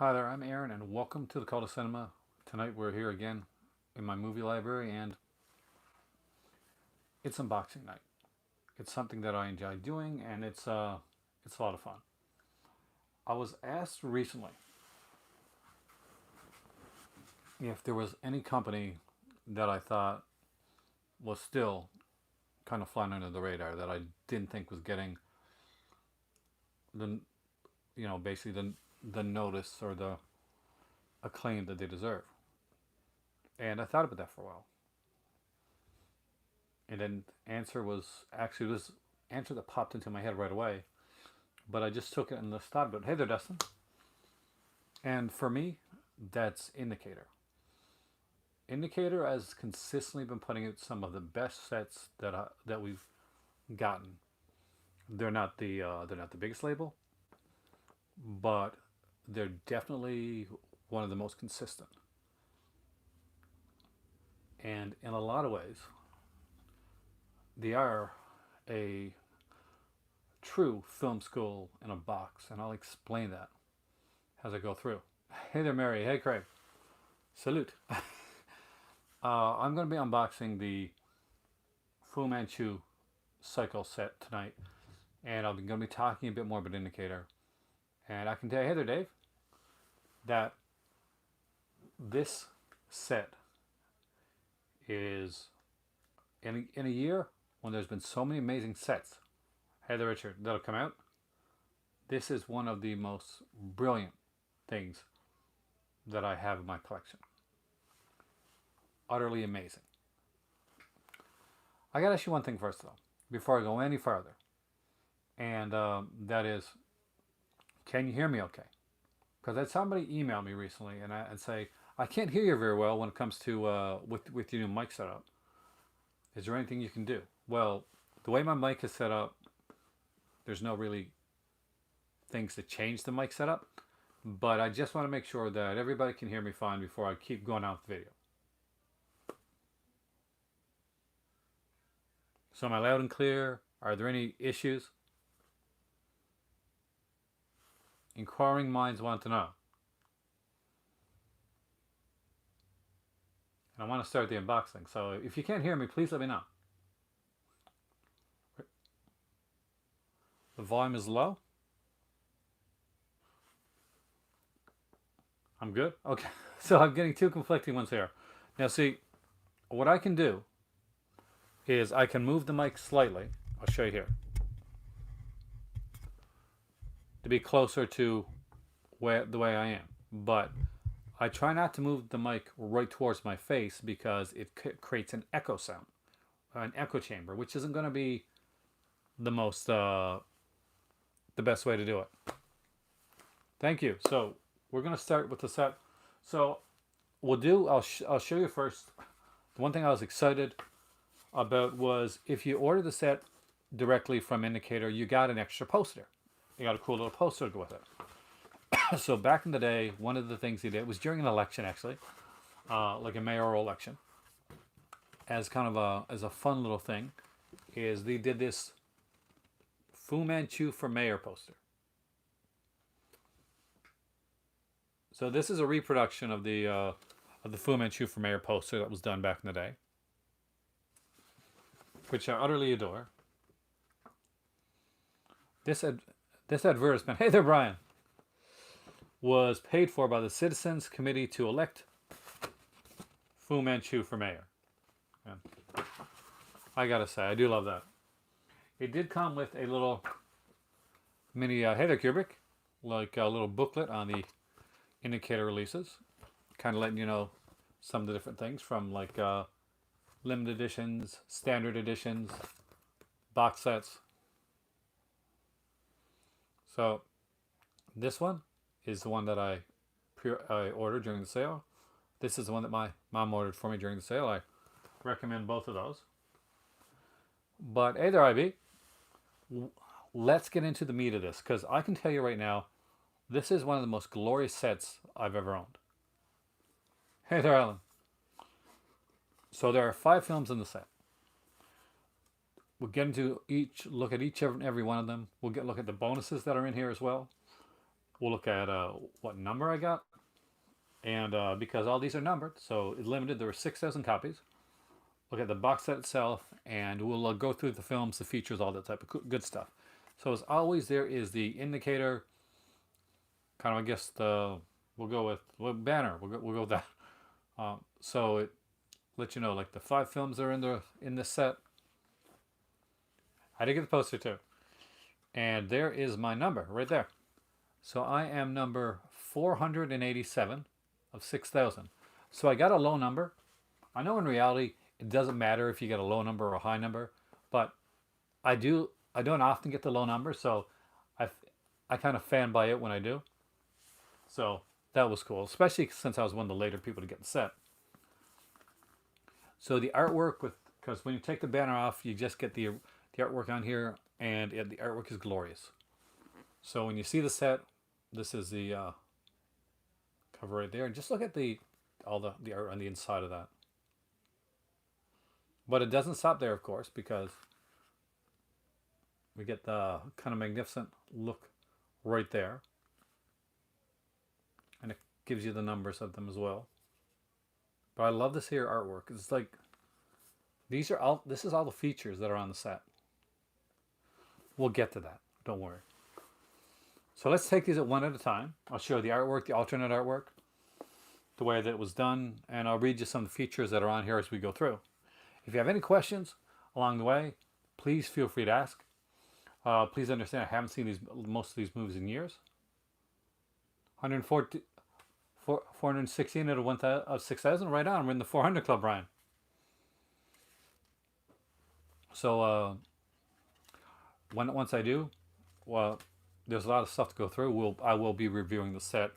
Hi there, I'm Aaron, and welcome to the Call to Cinema. Tonight we're here again in my movie library, and it's unboxing night. It's something that I enjoy doing, and it's a lot of fun. I was asked recently if there was any company that I thought was still kind of flying under the radar that I didn't think was getting the basically the notice or the acclaim that they deserve. And I thought about that for a while. And then answer was actually this answer that popped into my head right away. But I just took it and just thought about it. Hey there, Dustin. And for me, that's Indicator. Indicator has consistently been putting out some of the best sets that we've gotten. They're not the biggest label, but they're definitely one of the most consistent. And in a lot of ways, they are a true film school in a box, and I'll explain that as I go through. Hey there, Mary. Hey, Craig. Salute. I'm going to be unboxing the Fu Manchu cycle set tonight, and I'm going to be talking a bit more about Indicator. And I can tell you, hey there, Dave, that this set is in a year when there's been so many amazing sets. Hey there, Richard, that'll come out. This is one of the most brilliant things that I have in my collection. Utterly amazing. I gotta ask you one thing first, though, before I go any further, and that is, can you hear me okay? Because I had somebody email me recently and say, I can't hear you very well when it comes to with your new mic setup. Is there anything you can do? Well, the way my mic is set up, there's no really things to change the mic setup, but I just want to make sure that everybody can hear me fine before I keep going out with the video. So am I loud and clear? Are there any issues? Inquiring minds want to know. And I want to start the unboxing. So if you can't hear me, please let me know. The volume is low. I'm good? Okay. So I'm getting two conflicting ones here. Now see, what I can do is I can move the mic slightly. I'll show you here. To be closer to the way I am. But I try not to move the mic right towards my face because it creates an echo sound, an echo chamber, which isn't going to be the best way to do it. Thank you. So we're going to start with the set. So I'll show you first. The one thing I was excited about was if you order the set directly from Indicator, you got an extra poster. You got a cool little poster to go with it. So back in the day, one of the things he did was during an election, actually, like a mayoral election, as kind of as a fun little thing, is they did this Fu Manchu for mayor poster. So this is a reproduction of the Fu Manchu for mayor poster that was done back in the day, which I utterly adore. This advertisement, hey there, Brian, was paid for by the Citizens Committee to elect Fu Manchu for mayor. And I gotta say, I do love that. It did come with a little mini, hey there, Kubrick, like a little booklet on the Indicator releases, kind of letting you know some of the different things from like limited editions, standard editions, box sets. So this one is the one that I ordered during the sale. This is the one that my mom ordered for me during the sale. I recommend both of those. But hey there, IB. Let's get into the meat of this, because I can tell you right now, this is one of the most glorious sets I've ever owned. Hey there, Alan. So there are 5 films in the set. We'll get into look at each and every one of them. We'll look at the bonuses that are in here as well. We'll look at what number I got, and because all these are numbered, so it's limited. There were 6,000 copies. Look at the box set itself, and we'll go through the films, the features, all that type of good stuff. So as always, there is the indicator. Kind of, I guess the we'll go with banner. We'll go with that. So it lets you know like the 5 films that are in the set. I did get the poster too, and there is my number right there. So I am number 487 of 6,000. So I got a low number. I know in reality it doesn't matter if you get a low number or a high number, but I do. I don't often get the low number, so I I kind of fan by it when I do. So that was cool, especially since I was one of the later people to get the set. So the artwork with because when you take the banner off, you just get the artwork on here, and the artwork is glorious. So when you see the set, this is the cover right there, and just look at all the art on the inside of that. But it doesn't stop there, of course, because we get the kind of magnificent look right there, and it gives you the numbers of them as well. But I love this here artwork. It's like these are all. This is all the features that are on the set. We'll get to that. Don't worry. So let's take these at one at a time. I'll show you the artwork, the alternate artwork, the way that it was done, and I'll read you some of the features that are on here as we go through. If you have any questions along the way, please feel free to ask. Please understand I haven't seen most of these movies in years. 140, 416 out of 1,000 of 6,000. Right on. We're in the 400 club, Brian. So once I do, well, there's a lot of stuff to go through. I will be reviewing the set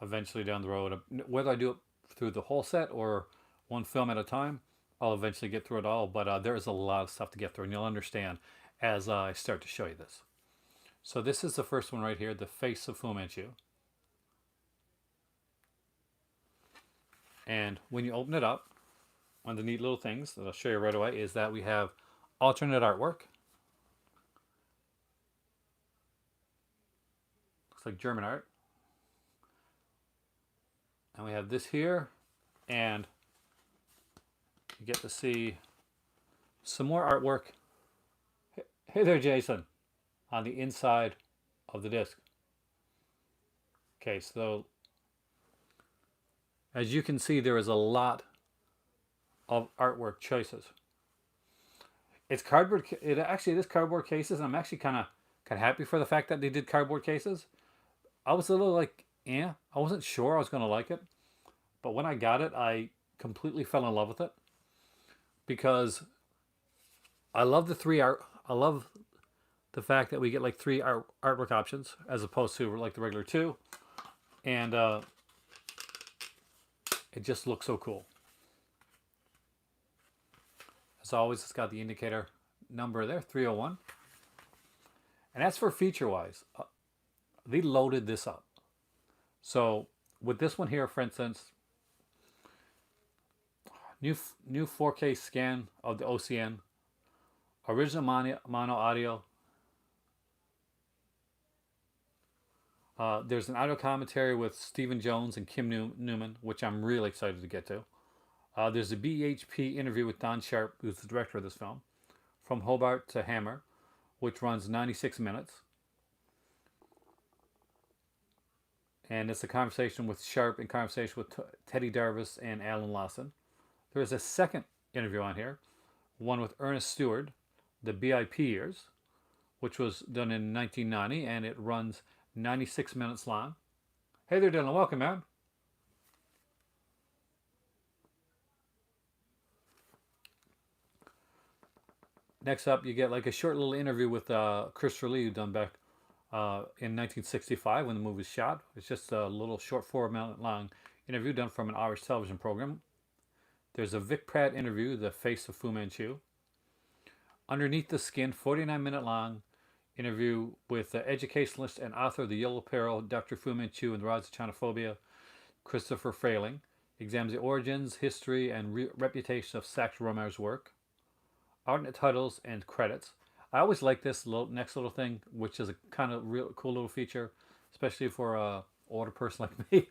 eventually down the road. Whether I do it through the whole set or one film at a time, I'll eventually get through it all. But there is a lot of stuff to get through, and you'll understand as I start to show you this. So this is the first one right here, the face of Fu Manchu. And when you open it up, one of the neat little things that I'll show you right away is that we have alternate artwork. Looks like German art. And we have this here, and you get to see some more artwork. Hey there, Jason, on the inside of the disc. Okay, so as you can see, there is a lot of artwork choices. It's cardboard. It is cardboard cases, and I'm actually kind of happy for the fact that they did cardboard cases. I was a little like, yeah, I wasn't sure I was going to like it, but when I got it, I completely fell in love with it because I love the three art. I love the fact that we get like three artwork options as opposed to like the regular two, and it just looks so cool. As always, it's got the indicator number there, 301. And that's for feature-wise. They loaded this up. So with this one here, for instance, new 4K scan of the OCN, original mono audio. There's an audio commentary with Stephen Jones and Kim Newman, which I'm really excited to get to. There's a BHP interview with Don Sharp, who's the director of this film, From Hobart to Hammer, which runs 96 minutes. And it's a conversation with Sharp and conversation with Teddy Darvis and Alan Lawson. There is a second interview on here, one with Ernest Stewart, the BIP years, which was done in 1990, and it runs 96 minutes long. Hey there, Dylan. Welcome, man. Next up, you get like a short little interview with Christopher Lee, done back in 1965 when the movie was shot. It's just a little short 4-minute long interview done from an Irish television program. There's a Vic Pratt interview, The Face of Fu Manchu. Underneath the Skin, 49-minute long interview with the educationalist and author of The Yellow Peril, Dr. Fu Manchu and the Rise of Chinophobia, Christopher Frayling. Examines the origins, history, and reputation of Sax Rohmer's work. Alternate titles and credits. I always like this next little thing, which is a kind of real cool little feature. especially for a older person like me,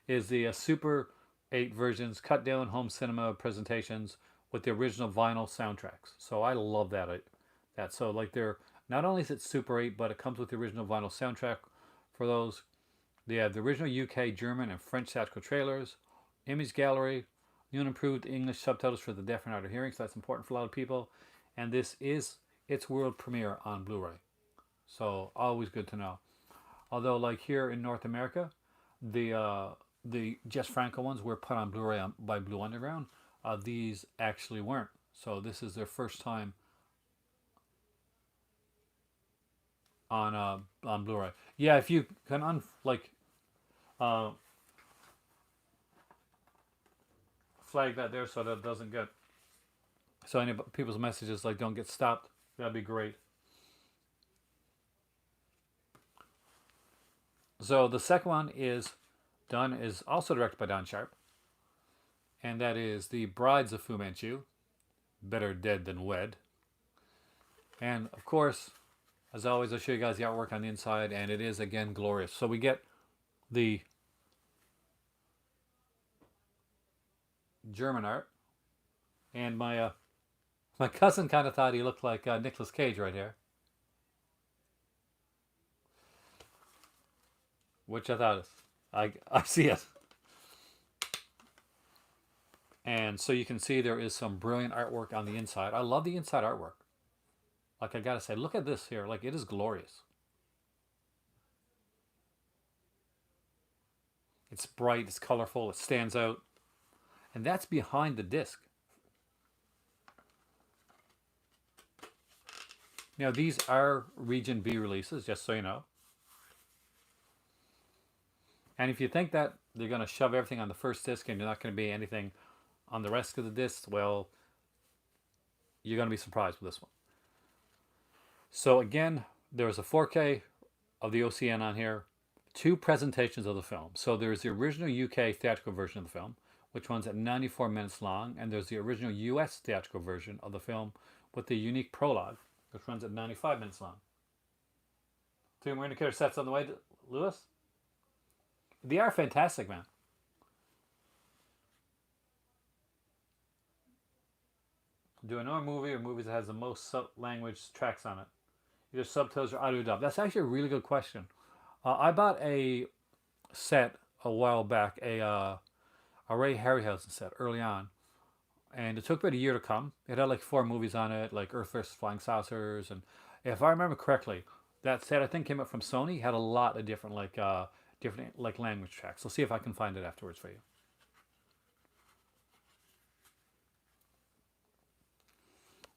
is the Super 8 versions, cut down home cinema presentations with the original vinyl soundtracks. So I love that. So like they're not only is it Super 8, but it comes with the original vinyl soundtrack for those. They have the original UK, German, and French theatrical trailers, image gallery, new and improved English subtitles for the deaf and hard of hearing. So that's important for a lot of people. And this is its world premiere on Blu-ray. So always good to know. Although, like here in North America, the Jess Franco ones were put on Blu-ray by Blue Underground. These actually weren't. So this is their first time on Blu-ray. Yeah, if you can uh, flag that there so that it doesn't get so any people's messages like don't get stopped. That'd be great. So the second one is also directed by Don Sharp, and that is The Brides of Fu Manchu, Better Dead Than Wed. And of course, as always, I'll show you guys the artwork on the inside, and it is again glorious. So we get the German art, and my cousin kind of thought he looked like Nicolas Cage right here, which I thought I see it. And so you can see there is some brilliant artwork on the inside. I love the inside artwork. Like I gotta say, look at this here. Like it is glorious. It's bright, it's colorful, it stands out. And that's behind the disc. Now these are Region B releases, just so you know. And if you think that they're going to shove everything on the first disc and you're not going to be anything on the rest of the discs, well, you're going to be surprised with this one. So again, there's a 4K of the OCN on here, two presentations of the film. So there's the original UK theatrical version of the film, which runs at 94 minutes long, and there's the original US theatrical version of the film with the unique prologue, which runs at 95 minutes long. Two more indicator sets on the way, Lewis? They are fantastic, man. Do a normal movie or movies that has the most language tracks on it? Either subtitles or audio dub. That's actually a really good question. I bought a set a while back, a Ray Harryhausen set early on, and it took about a year to come. It had like 4 movies on it, like Earth vs. Flying Saucers, and if I remember correctly, that set I think came up from Sony. Had a lot of different like language tracks. So see if I can find it afterwards for you.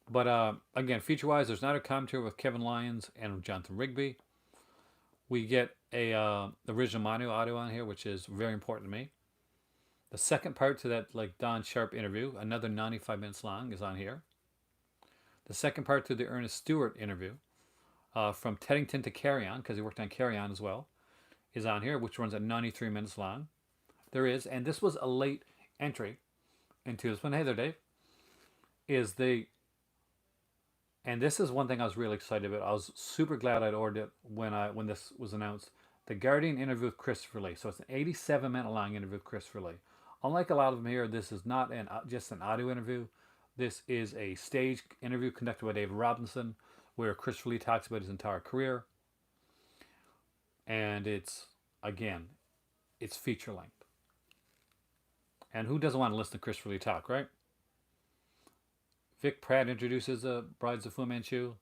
But again, feature-wise, there's not a commentary with Kevin Lyons and Jonathan Rigby. We get a original mono audio on here, which is very important to me. The second part to that like Don Sharp interview, another 95 minutes long, is on here. The second part to the Ernest Stewart interview, from Teddington to Carry On, because he worked on Carry On as well, is on here, which runs at 93 minutes long. There is, and this was a late entry into this one. Hey there, Dave. And this is one thing I was really excited about. I was super glad I'd ordered it when this was announced. The Guardian interview with Christopher Lee. So it's an 87-minute long interview with Christopher Lee. Unlike a lot of them here, this is not just an audio interview. This is a stage interview conducted by David Robinson, where Christopher Lee talks about his entire career. And it's feature length. And who doesn't want to listen to Christopher Lee talk, right? Vic Pratt introduces the Brides of Fu Manchu.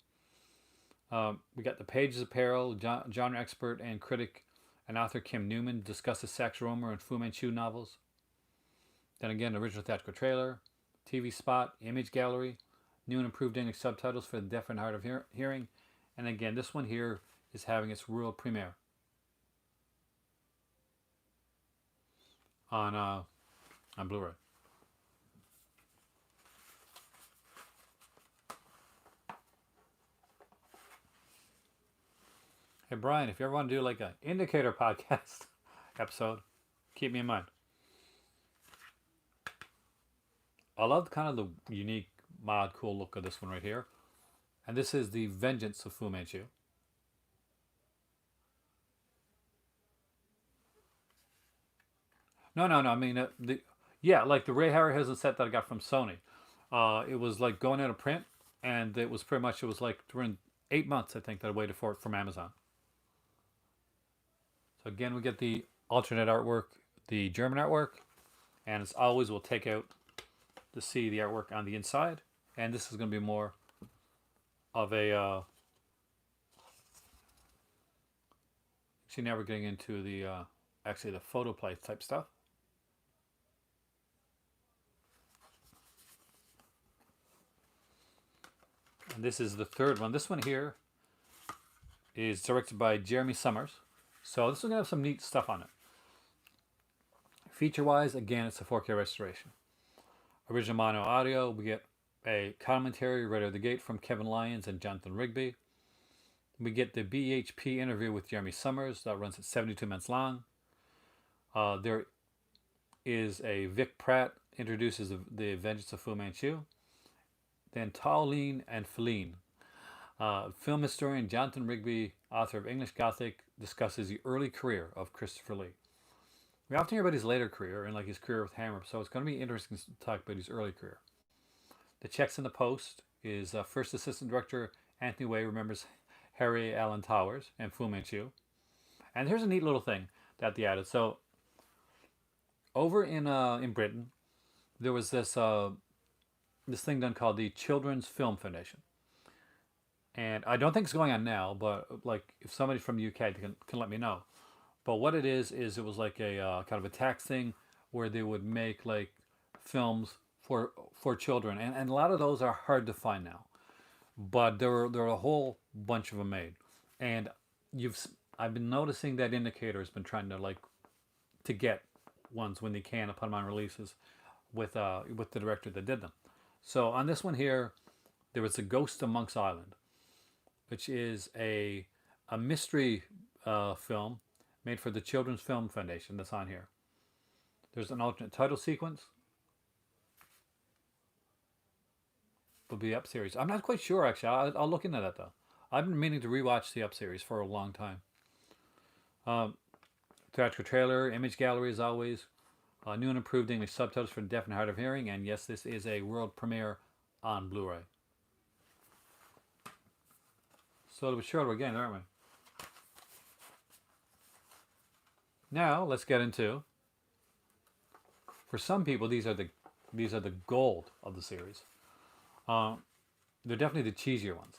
We got the Pages Apparel, genre expert and critic and author Kim Newman discusses Sax Rohmer and Fu Manchu novels. Then again, original theatrical trailer, TV spot, image gallery, new and improved English subtitles for the deaf and hard of hearing. And again, this one here is having its world premiere on Blu-ray. Hey Brian, if you ever want to do like an indicator podcast episode, keep me in mind. I love kind of the unique, mod, cool look of this one right here. And this is The Vengeance of Fu Manchu. No, no, no. I mean, yeah, like the Ray Harryhausen set that I got from Sony. It was like going out of print, and it was pretty much, it was like during 8 months, I think, that I waited for it from Amazon. So again, we get the alternate artwork, the German artwork, and as always, we'll take out to see the artwork on the inside. And this is going to be more of a. See, now we're getting into the actually the photoplay type stuff. And this is the third one. This one here is directed by Jeremy Summers. So this is gonna have some neat stuff on it. Feature-wise, again, it's a 4K restoration. Original mono audio, we get a commentary right out of the gate from Kevin Lyons and Jonathan Rigby. We get the BHP interview with Jeremy Summers that runs at 72 minutes long. There is a Vic Pratt introduces the Vengeance of Fu Manchu. Then Tallene and Feline. Film historian Jonathan Rigby, author of English Gothic, discusses the early career of Christopher Lee. We often hear about his later career and like his career with Hammer, so it's going to be interesting to talk about his early career. The checks in the post is first assistant director Anthony Way remembers Harry Allen Towers and Fu Manchu. And here's a neat little thing that they added. So over in Britain, there was this thing done called the Children's Film Foundation. And I don't think it's going on now, but like if somebody from the UK can let me know. But what it is it was like a kind of a tax thing where they would make like films for children, and a lot of those are hard to find now. But there are a whole bunch of them made, and I've been noticing that Indicator has been trying to like to get ones when they can and put them on releases with the director that did them. So on this one here, there was a Ghost of Monk's Island, which is a mystery film made for the Children's Film Foundation that's on here. There's an alternate title sequence. Will be up series. I'm not quite sure actually. I'll look into that though. I've been meaning to rewatch the up series for a long time. Theatrical trailer, image gallery as always. New and improved English subtitles for the deaf and hard of hearing, and yes, this is a world premiere on Blu-ray. So we're shorter again, aren't we? Now let's get into. For some people, these are the gold of the series. They're definitely the cheesier ones,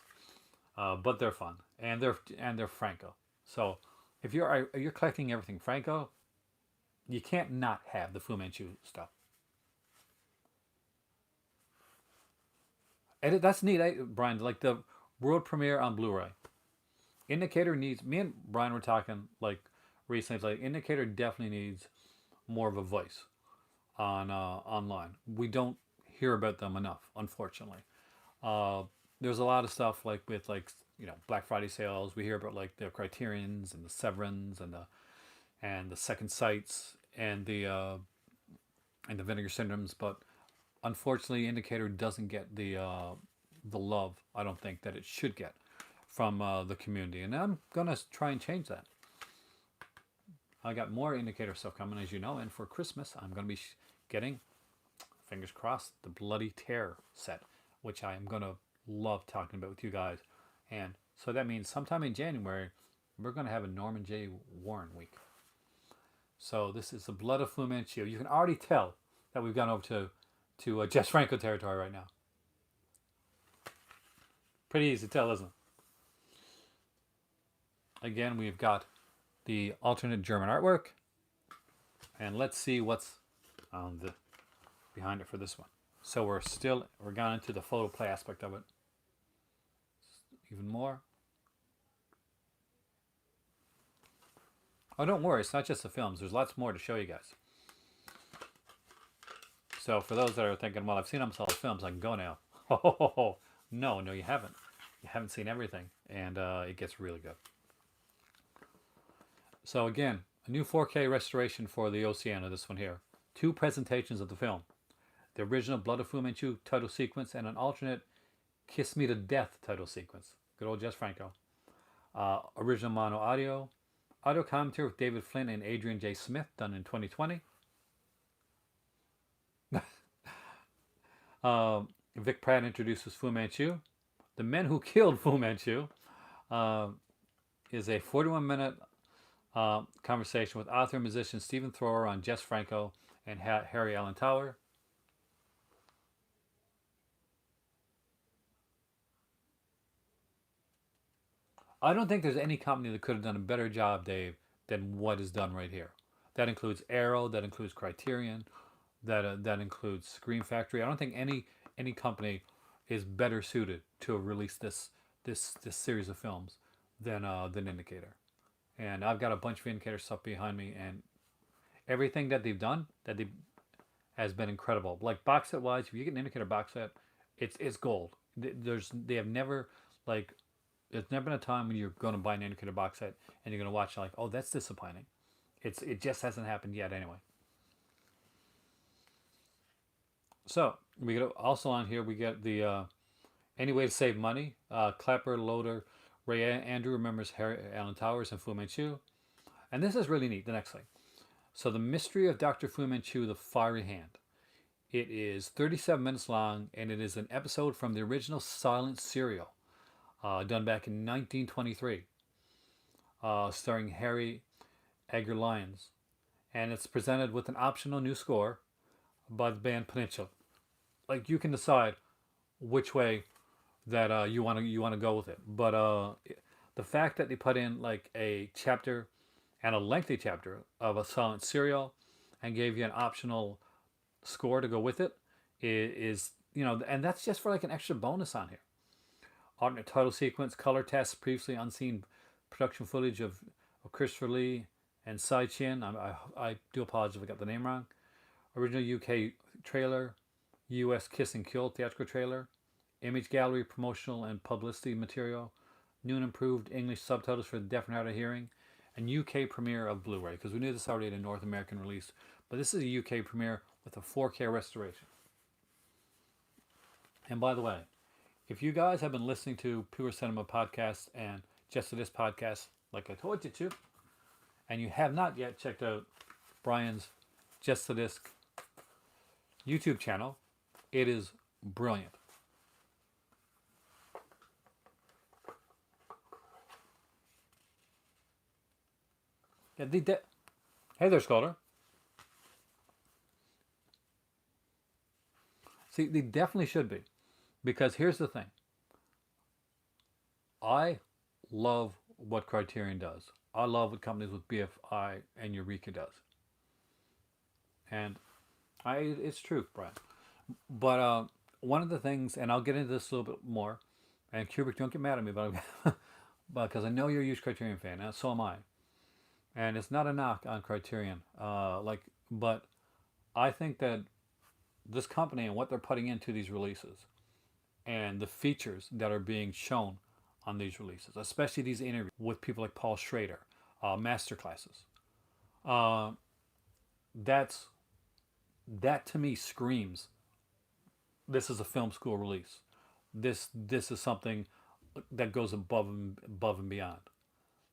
but they're fun and they're Franco. So if you're collecting everything Franco, you can't not have the Fu Manchu stuff. And that's neat, Brian. Like the world premiere on Blu-ray. Indicator needs. Me and Brian were talking like recently. It's like Indicator definitely needs more of a voice on online. We don't hear about them enough, unfortunately. There's a lot of stuff like with like Black Friday sales. We hear about like the Criterions and the Severins and the Second Sights and the Vinegar Syndromes, but unfortunately, Indicator doesn't get the love I don't think that it should get from the community, and I'm gonna try and change that. I got more Indicator stuff coming, as you know, and for Christmas I'm gonna be getting, fingers crossed, the Bloody Tear set, which I am gonna love talking about with you guys. And so that means sometime in January we're gonna have a Norman J. Warren week. So this is the Blood of Fu Manchu. You can already tell that we've gone over to Jess Franco territory right now. Pretty easy to tell, isn't it? Again, we've got the alternate German artwork, and let's see what's on the behind it for this one. So we're gone into the photo play aspect of it even more. Oh, don't worry, it's not just the films. There's lots more to show you guys. So for those that are thinking, well, I've seen almost all the films, I can go now. Oh, no, you haven't. You haven't seen everything, and it gets really good. So again, a new 4K restoration for the Oceana, this one here. 2 presentations of the film. The original Blood of Fu Manchu title sequence and an alternate Kiss Me to Death title sequence. Good old Jess Franco. Original mono audio. Audio commentary with David Flynn and Adrian J. Smith, done in 2020. Vic Pratt introduces Fu Manchu. The Men Who Killed Fu Manchu uh, is a 41-minute conversation with author and musician Stephen Thrower on Jess Franco and Harry Allen Tower. I don't think there's any company that could have done a better job, Dave, than what is done right here. That includes Arrow, that includes Criterion, that includes Scream Factory. I don't think any company is better suited to release this series of films than Indicator. And I've got a bunch of Indicator stuff behind me, and everything that they've done has been incredible. Like box set wise, if you get an Indicator box set, it's gold. They have never like there's never been a time when you're going to buy an Indicator box set and you're going to watch like, oh, that's disappointing. It just hasn't happened yet anyway. So we get also on here we get the any way to save money. Clapper, Loader, Ray Andrew remembers Harry Allen Towers and Fu Manchu, and this is really neat. The next thing. So the mystery of Dr. Fu Manchu, the Fiery Hand. It is 37 minutes long, and it is an episode from the original silent serial, done back in 1923, starring Harry Edgar Lyons, and it's presented with an optional new score by the band Peninsula. Like you can decide which way that you want to go with it. But the fact that they put in like a chapter and a lengthy chapter of a silent serial and gave you an optional score to go with it is and that's just for like an extra bonus on here. Alternate title sequence, color tests, previously unseen production footage of Christopher Lee and Sai Chin. I do apologize if I got the name wrong. Original UK trailer, US Kiss and Kill theatrical trailer, image gallery promotional and publicity material, new and improved English subtitles for the deaf and hard of hearing, and UK premiere of Blu-ray, because we knew this already had a North American release, but this is a UK premiere with a 4K restoration. And by the way, if you guys have been listening to Pure Cinema podcast and Just to This podcast, like I told you to, and you have not yet checked out Brian's Just to This YouTube channel, it is brilliant. Yeah, hey there, Scholar. See, they definitely should be. Because here's the thing. I love what Criterion does. I love what companies with BFI and Eureka does. And it's true, Brian. But one of the things, and I'll get into this a little bit more, and Kubrick, don't get mad at me, but because I know you're a huge Criterion fan, and so am I. And it's not a knock on Criterion, but I think that this company and what they're putting into these releases and the features that are being shown on these releases, especially these interviews with people like Paul Schrader, master classes. Uh, that's that to me screams this is a film school release. This is something that goes above and beyond.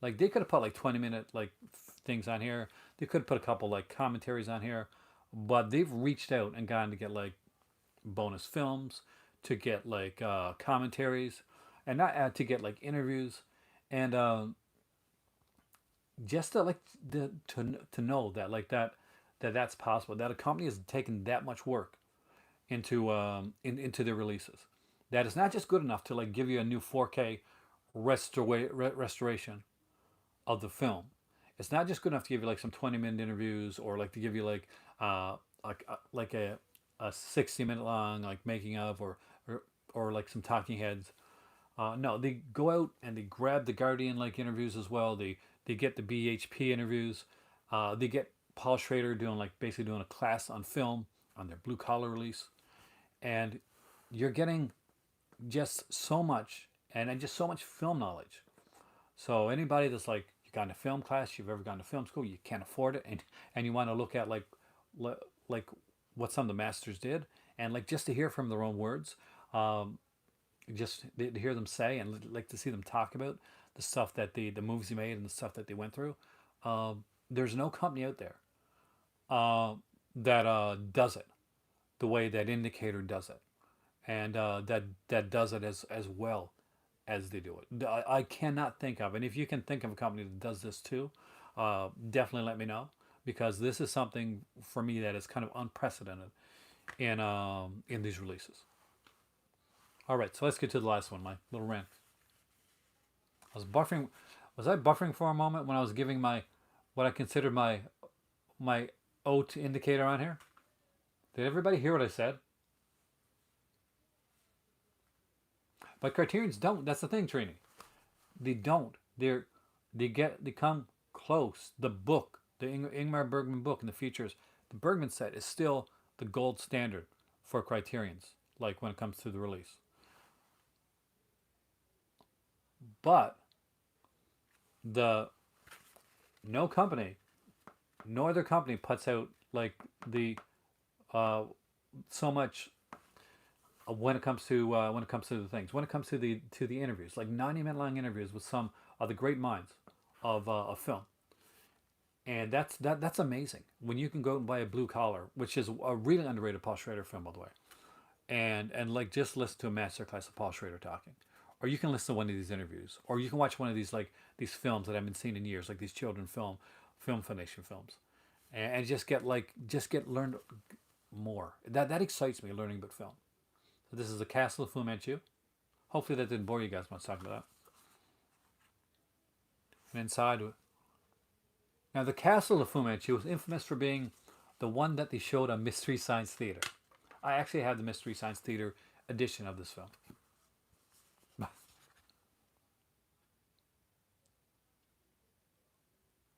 Like they could have put like 20-minute like things on here. They could have put a couple like commentaries on here, but they've reached out and gotten to get like bonus films, to get like commentaries, and not to get like interviews, and just to like to know that that's possible. That a company has taken that much work into their releases. That it's not just good enough to like give you a new 4K restoration of the film. It's not just good enough to give you like some 20-minute interviews or like to give you like a 60-minute long like making of or like some talking heads. No, they go out and they grab the Guardian like interviews as well. They get the BHP interviews. They get Paul Schrader doing like basically doing a class on film on their blue collar release, and you're getting just so much and just so much film knowledge. So anybody that's like you got in a film class, you've ever gone to film school, you can't afford it, and you want to look at like what some of the masters did, and like just to hear from their own words, um, just to hear them say and like to see them talk about the stuff that the movies they made and the stuff that they went through. There's no company out there uh, that does it the way that Indicator does it. and that does it as well as they do it. I cannot think of, and if you can think of a company that does this too, definitely let me know, because this is something for me that is kind of unprecedented in these releases. All right, so let's get to the last one. My little rant. I was buffering. Was I buffering for a moment when I was giving my what I considered my oat indicator on here? Did everybody hear what I said? But Criterions don't. That's the thing, Trini. They don't. They come close. The book, the Ingmar Bergman book, and the features, the Bergman set is still the gold standard for Criterions. Like when it comes to the release, but the no company, no other company puts out like the uh, so much when it comes to the things, when it comes to the interviews, like 90-minute long interviews with some of the great minds of film, and that's amazing. When you can go out and buy a Blue Collar, which is a really underrated Paul Schrader film, by the way, and like just listen to a masterclass of Paul Schrader talking, or you can listen to one of these interviews, or you can watch one of these like these films that I haven't seen in years, like these children film foundation films, and just get learned more. That excites me, learning about film. So this is the Castle of Fu Manchu. Hopefully that didn't bore you guys much talking about that. And inside, now the Castle of Fu Manchu was infamous for being the one that they showed on Mystery Science Theater. I actually have the Mystery Science Theater edition of this film.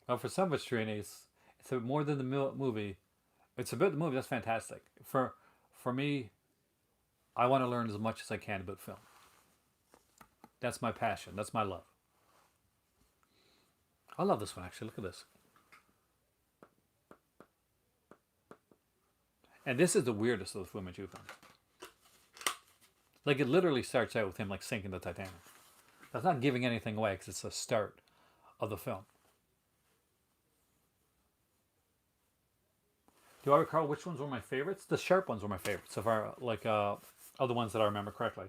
Well, for some Trini, it's a, more than the movie. It's about the movie. That's fantastic. For me, I want to learn as much as I can about film. That's my passion. That's my love. I love this one actually. Look at this. And this is the weirdest of the Fu Manchu films. Like it literally starts out with him like sinking the Titanic. That's not giving anything away because it's the start of the film. Do I recall which ones were my favorites? The sharp ones were my favorites. If I like other ones that I remember correctly.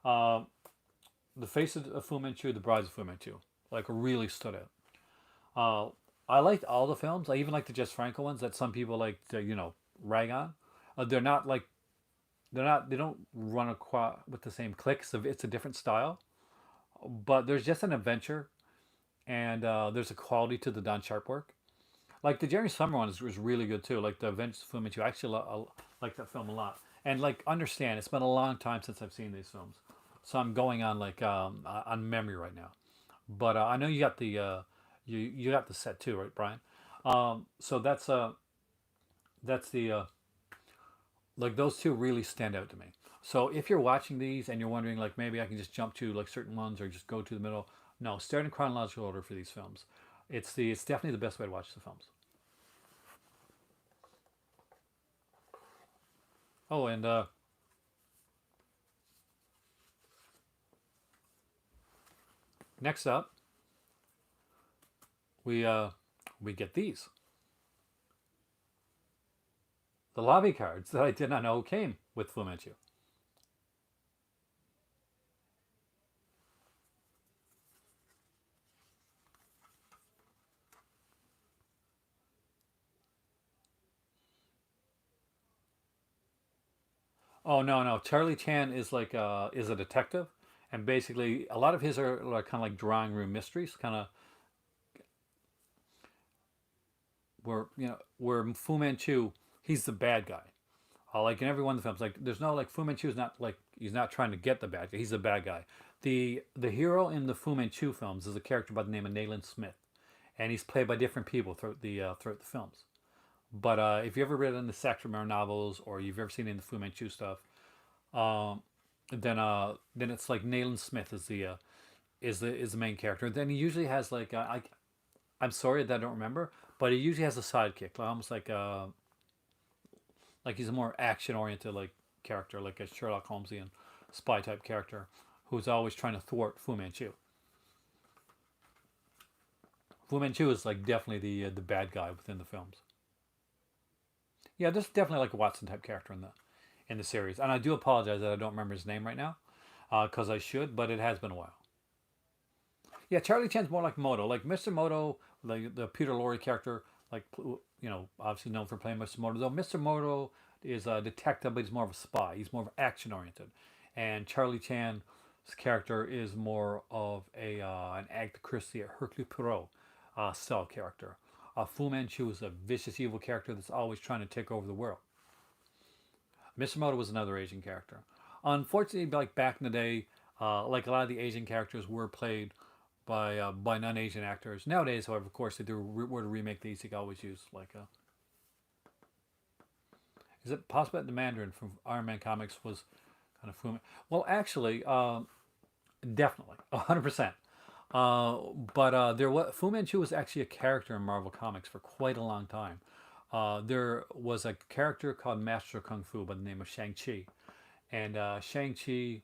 Uh, the Face of Fu Manchu, The Brides of Fu Manchu, like really stood out. Uh, I liked all the films. I even liked the Jess Franco ones that some people like to, rag on. They're not like they don't run with the same clicks. It's a different style, but there's just an adventure, and there's a quality to the Don Sharp work. Like the Jerry Summer one was really good too. Like the Avengers film, which you actually like that film a lot. And like understand, it's been a long time since I've seen these films, so I'm going on like on memory right now. But I know you got the you got the set too, right, Brian? So that's the like those two really stand out to me. So if you're watching these and you're wondering like maybe I can just jump to like certain ones or just go to the middle, no, start in chronological order for these films. It's definitely the best way to watch the films. Oh, and next up we we get these, the lobby cards that I did not know came with Fu Manchu. Oh no, no, Charlie Chan is a detective, and basically a lot of his are like kind of like drawing room mysteries, kind of where Fu Manchu he's the bad guy. Like in every one of the films, like there's no like Fu Manchu is not like he's not trying to get the bad guy. He's the bad guy. The hero in the Fu Manchu films is a character by the name of Nayland Smith, and he's played by different people throughout the films. But if you ever read in the Saxomer novels or you've ever seen in the Fu Manchu stuff, um, then it's like Nayland Smith is the main character. Then he usually has I'm sorry that I don't remember, but he usually has a sidekick, almost like he's a more action oriented like character, like a Sherlock Holmesian spy type character who's always trying to thwart Fu Manchu. Fu Manchu is like definitely the bad guy within the films. Yeah, there's definitely like a Watson type character in the series. And I do apologize that I don't remember his name right now, because I should, but it has been a while. Yeah, Charlie Chan's more like Moto, like Mr. Moto, like the Peter Lorre character, like obviously known for playing Mr. Moto. Though Mr. Moto is a detective, but he's more of a spy. He's more of action oriented, and Charlie Chan's character is more of a an Agatha Christie, a Hercule Poirot style character. Fu Manchu is a vicious, evil character that's always trying to take over the world. Mr. Moto was another Asian character. Unfortunately, like back in the day, like a lot of the Asian characters were played by non-Asian actors. Nowadays, however, of course, if they were to remake these, you could always use like a. Is it possible that the Mandarin from Iron Man comics was kind of Fu? Well, actually, definitely, 100%. But there was Fu Manchu was actually a character in Marvel Comics for quite a long time. There was a character called Master Kung Fu by the name of Shang Chi, and Shang Chi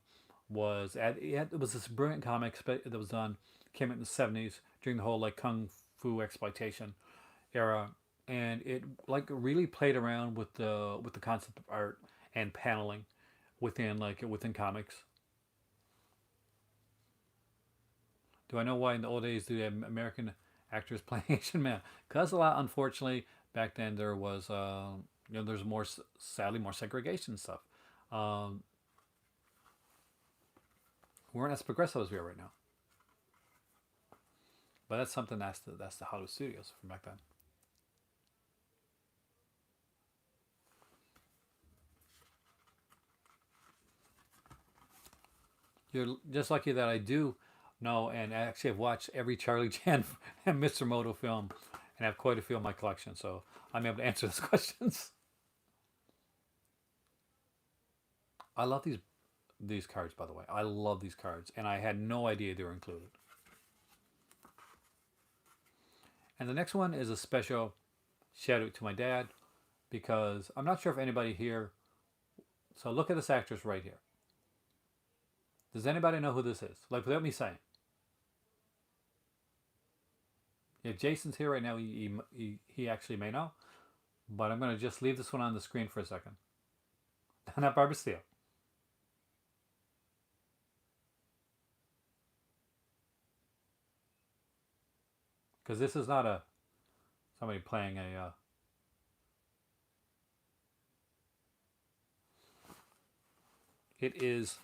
it was this brilliant comic that was done, came out in the '70s during the whole like kung fu exploitation era, and it like really played around with the concept of art and paneling within comics. Do I know why in the old days do they have American actors playing Asian men? Because a lot, unfortunately, back then there was, there's more, sadly, more segregation stuff. Um, we weren't as progressive as we are right now. But that's something that's the Hollywood studios from back then. You're just lucky that I do know, and actually I've watched every Charlie Chan and Mr. Moto film, and have quite a few in my collection, so I'm able to answer those questions. I love these cards, by the way. I love these cards, and I had no idea they were included. And the next one is a special shout out to my dad, because I'm not sure if anybody here. So look at this actress right here. Does anybody know who this is? Like without me saying. If Jason's here right now, he actually may know. But I'm going to just leave this one on the screen for a second. Not Barbara Steele. Because this is not a somebody playing a. It is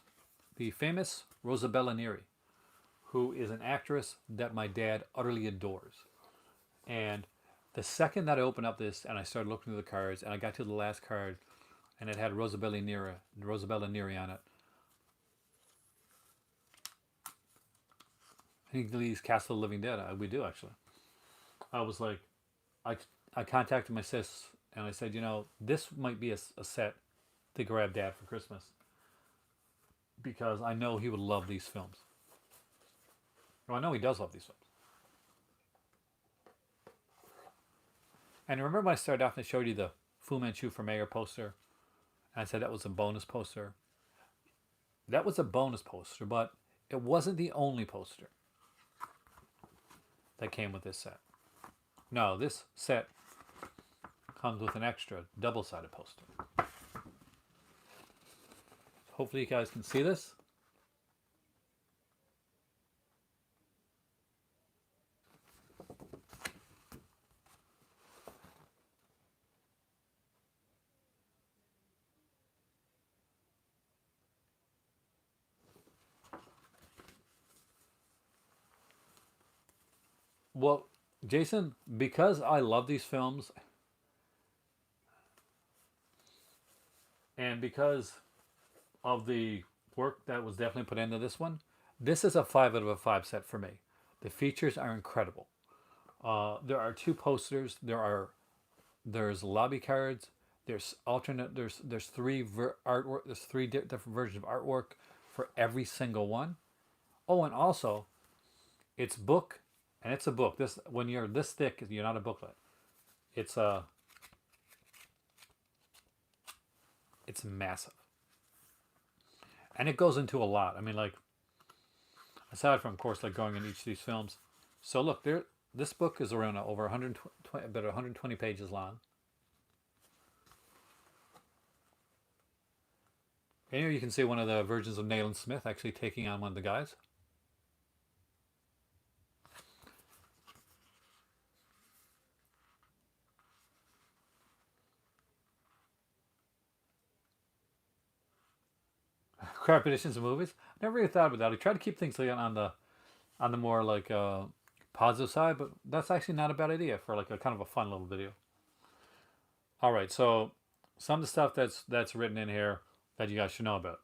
the famous Rosabella Neri, who is an actress that my dad utterly adores. And the second that I opened up this and I started looking through the cards and I got to the last card and it had Rosabella Neri on it. I think these Castle of the Living Dead. We do actually. I was like, I, I contacted my sis and I said, this might be a set to grab Dad for Christmas because I know he would love these films. Well, I know he does love these films. And remember when I started off and showed you the Fu Manchu for Mayor poster? And I said that was a bonus poster. That was a bonus poster, but it wasn't the only poster that came with this set. No, this set comes with an extra double-sided poster. Hopefully you guys can see this. Well, Jason, because I love these films and because of the work that was definitely put into this one, this is a 5 out of a 5 set for me. The features are incredible. There are two posters. There's lobby cards. There's alternate. There's three artwork. There's three different versions of artwork for every single one. Oh, and also, it's book, and it's a book. This when you're this thick, you're not a booklet. It's a. It's massive, and it goes into a lot. I mean, like aside from, of course, like going in each of these films. So look, there. This book is around over 120, about 120 pages long. And here you can see one of the versions of Nayland Smith actually taking on one of the guys. Crap editions of movies. Never really thought about that. I try to keep things like on the more like positive side, but that's actually not a bad idea for like a kind of a fun little video. All right, so some of the stuff that's written in here that you guys should know about.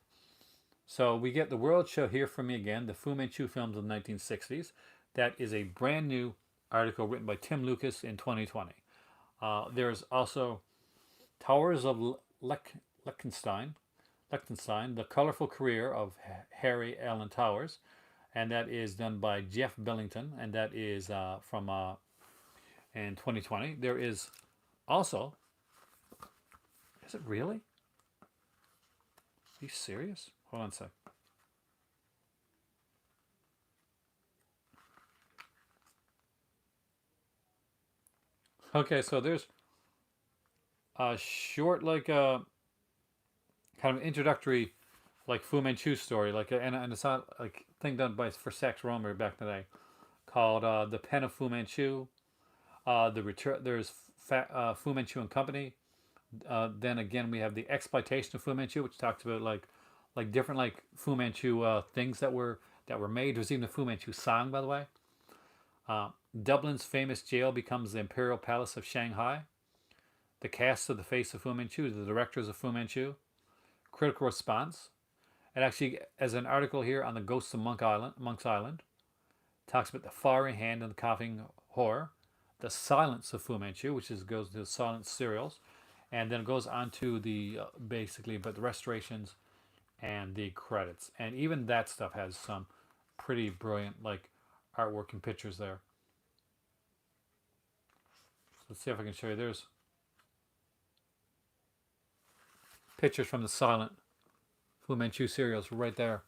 So we get The World Shall Hear From Me Again, the Fu Manchu films of the 1960s. That is a brand new article written by Tim Lucas in 2020. There's also Towers of Liechtenstein, The Colorful Career of Harry Allen Towers, and that is done by Jeff Billington, and that is from in 2020. There is also, is it really? Are you serious? Hold on a sec. Okay, so there's a short, like kind of introductory, like Fu Manchu story, like and it's not like thing done by for Sax Rohmer back in the day, called The Pen of Fu Manchu. The return there's Fu Manchu and Company. Then again, we have the exploitation of Fu Manchu, which talks about like different like Fu Manchu things that were made. There's even a Fu Manchu song, by the way. Uh, Dublin's famous jail becomes the Imperial Palace of Shanghai. The cast of The Face of Fu Manchu, the directors of Fu Manchu. Critical response. It actually, as an article here on the Ghosts of Monk's Island, talks about the fiery hand and the coughing horror. The silence of Fu Manchu, which goes to the silent serials, and then it goes on to the basically about the restorations and the credits, and even that stuff has some pretty brilliant like artwork and pictures there. So let's see if I can show you. There's pictures from the silent Fu Manchu serials right there.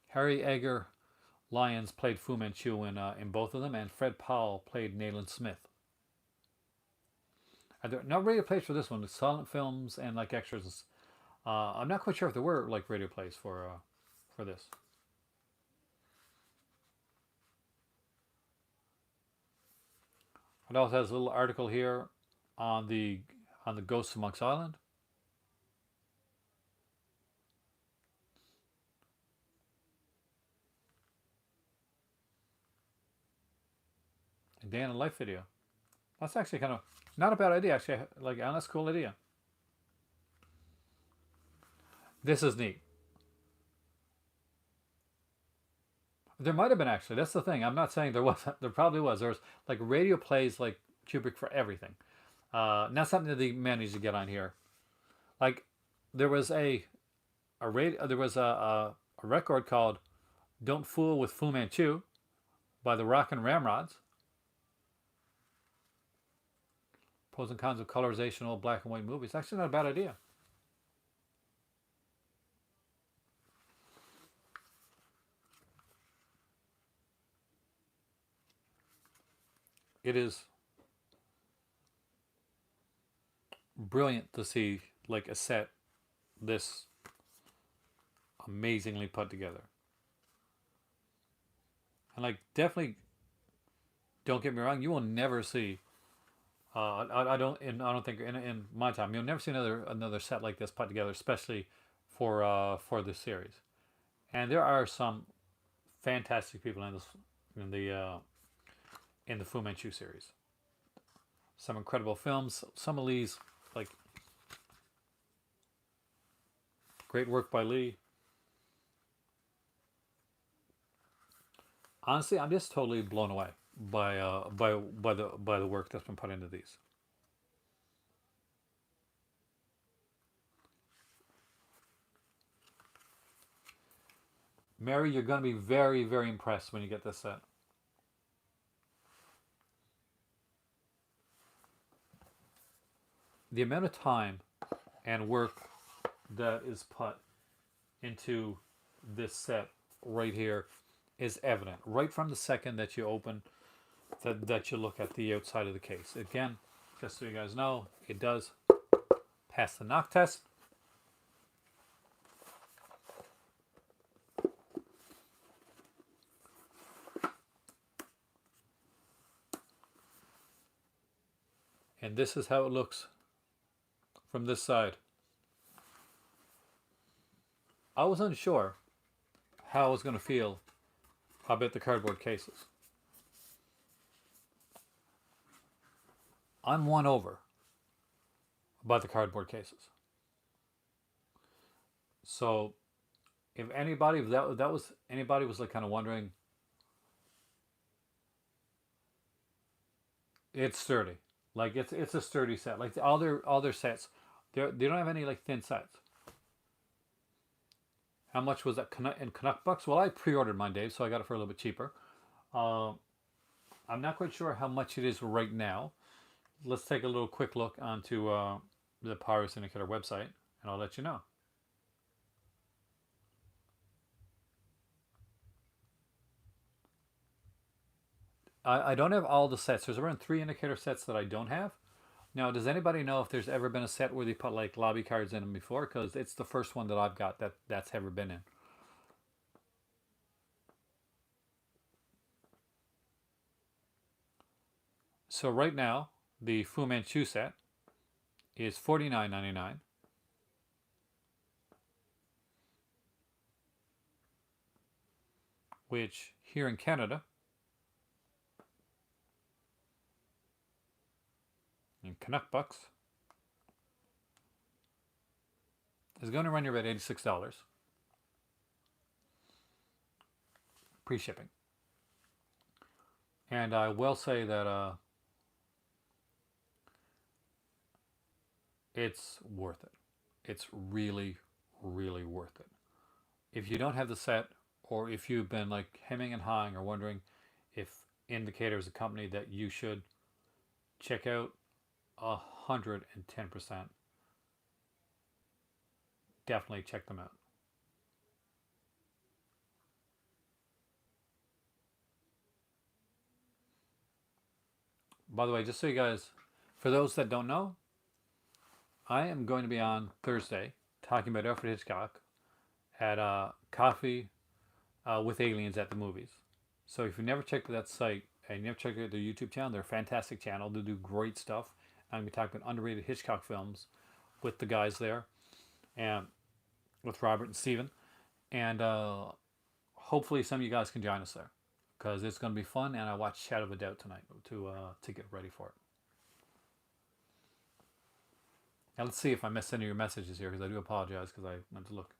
Harry Edgar Lyons played Fu Manchu in both of them, and Fred Powell played Nayland Smith. There no radio plays for this one. The silent films and like extras. I'm not quite sure if there were like radio plays for this. It also has a little article here on the Ghosts of Monk's Island. A day in a life video. That's actually kind of not a bad idea. Actually, like, and that's a cool idea. This is neat. There might have been actually. That's the thing. I'm not saying there wasn't. There probably was. There's like radio plays like Kubrick for everything. Not something that they managed to get on here. Like there was a radio. There was a record called "Don't Fool with Fu Manchu" by the Rockin' Ramrods. Pros and cons of colorization of old black and white movies. Actually, not a bad idea. It is brilliant to see like a set this amazingly put together. And like definitely don't get me wrong, you will never see I don't think in my time you'll never see another set like this put together, especially for this series. And there are some fantastic people in this in the Fu Manchu series. Some incredible films. Some of Lee's like great work by Lee. Honestly, I'm just totally blown away by the work that's been put into these. Mary, you're going to be very very impressed when you get this set. The amount of time and work that is put into this set right here is evident right from the second that you open, that you look at the outside of the case. Again, just so you guys know, it does pass the knock test. And this is how it looks from this side. I was unsure how I was going to feel about the cardboard cases. I'm won over by the cardboard cases. So if anybody, if that was anybody was like kind of wondering, it's sturdy. Like it's a sturdy set. Like all their sets, they don't have any like thin sets. How much was that in Canuck bucks? Well, I pre-ordered mine, Dave, so I got it for a little bit cheaper. Uh, I'm not quite sure how much it is right now. Let's take a little quick look onto the Power Syndicator website, and I'll let you know. I don't have all the sets. There's around 3 indicator sets that I don't have. Now, does anybody know if there's ever been a set where they put like lobby cards in them before? Because it's the first one that I've got that's ever been in. So right now, the Fu Manchu set is $49.99. Which here in Canada, in Canuck bucks, is going to run you about $86 pre-shipping. And I will say that it's worth it. It's really, really worth it. If you don't have the set, or if you've been like hemming and hawing or wondering if Indicator is a company that you should check out, 110%. Definitely check them out. By the way, just so you guys, for those that don't know, I am going to be on Thursday talking about Alfred Hitchcock at Coffee with Aliens at the Movies. So if you've never checked out that site and you never checked out their YouTube channel, they're a fantastic channel. They do great stuff. I'm going to be talking about underrated Hitchcock films with the guys there, and with Robert and Steven. And hopefully some of you guys can join us there, because it's going to be fun. And I watched Shadow of a Doubt tonight to get ready for it. Now let's see if I missed any of your messages here, because I do apologize because I went to look.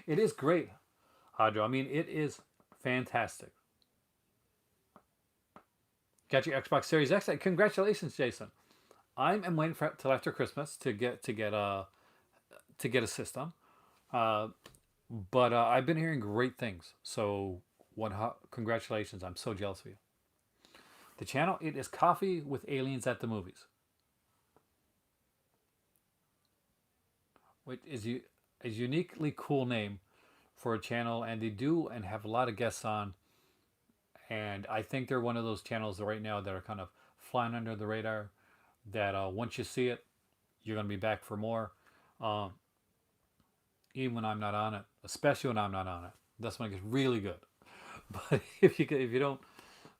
It is great, Audra. I mean, it is fantastic. Got your Xbox Series X? Congratulations, Jason. I'm waiting for till after Christmas to get a system. Uh, but I've been hearing great things. So congratulations. I'm so jealous of you. The channel, it is Coffee with Aliens at the Movies, which is a uniquely cool name for a channel, and they do and have a lot of guests on. And I think they're one of those channels right now that are kind of flying under the radar, that once you see it, you're going to be back for more. Um, Even when I'm not on it, especially when I'm not on it, that's when it gets really good. But if you don't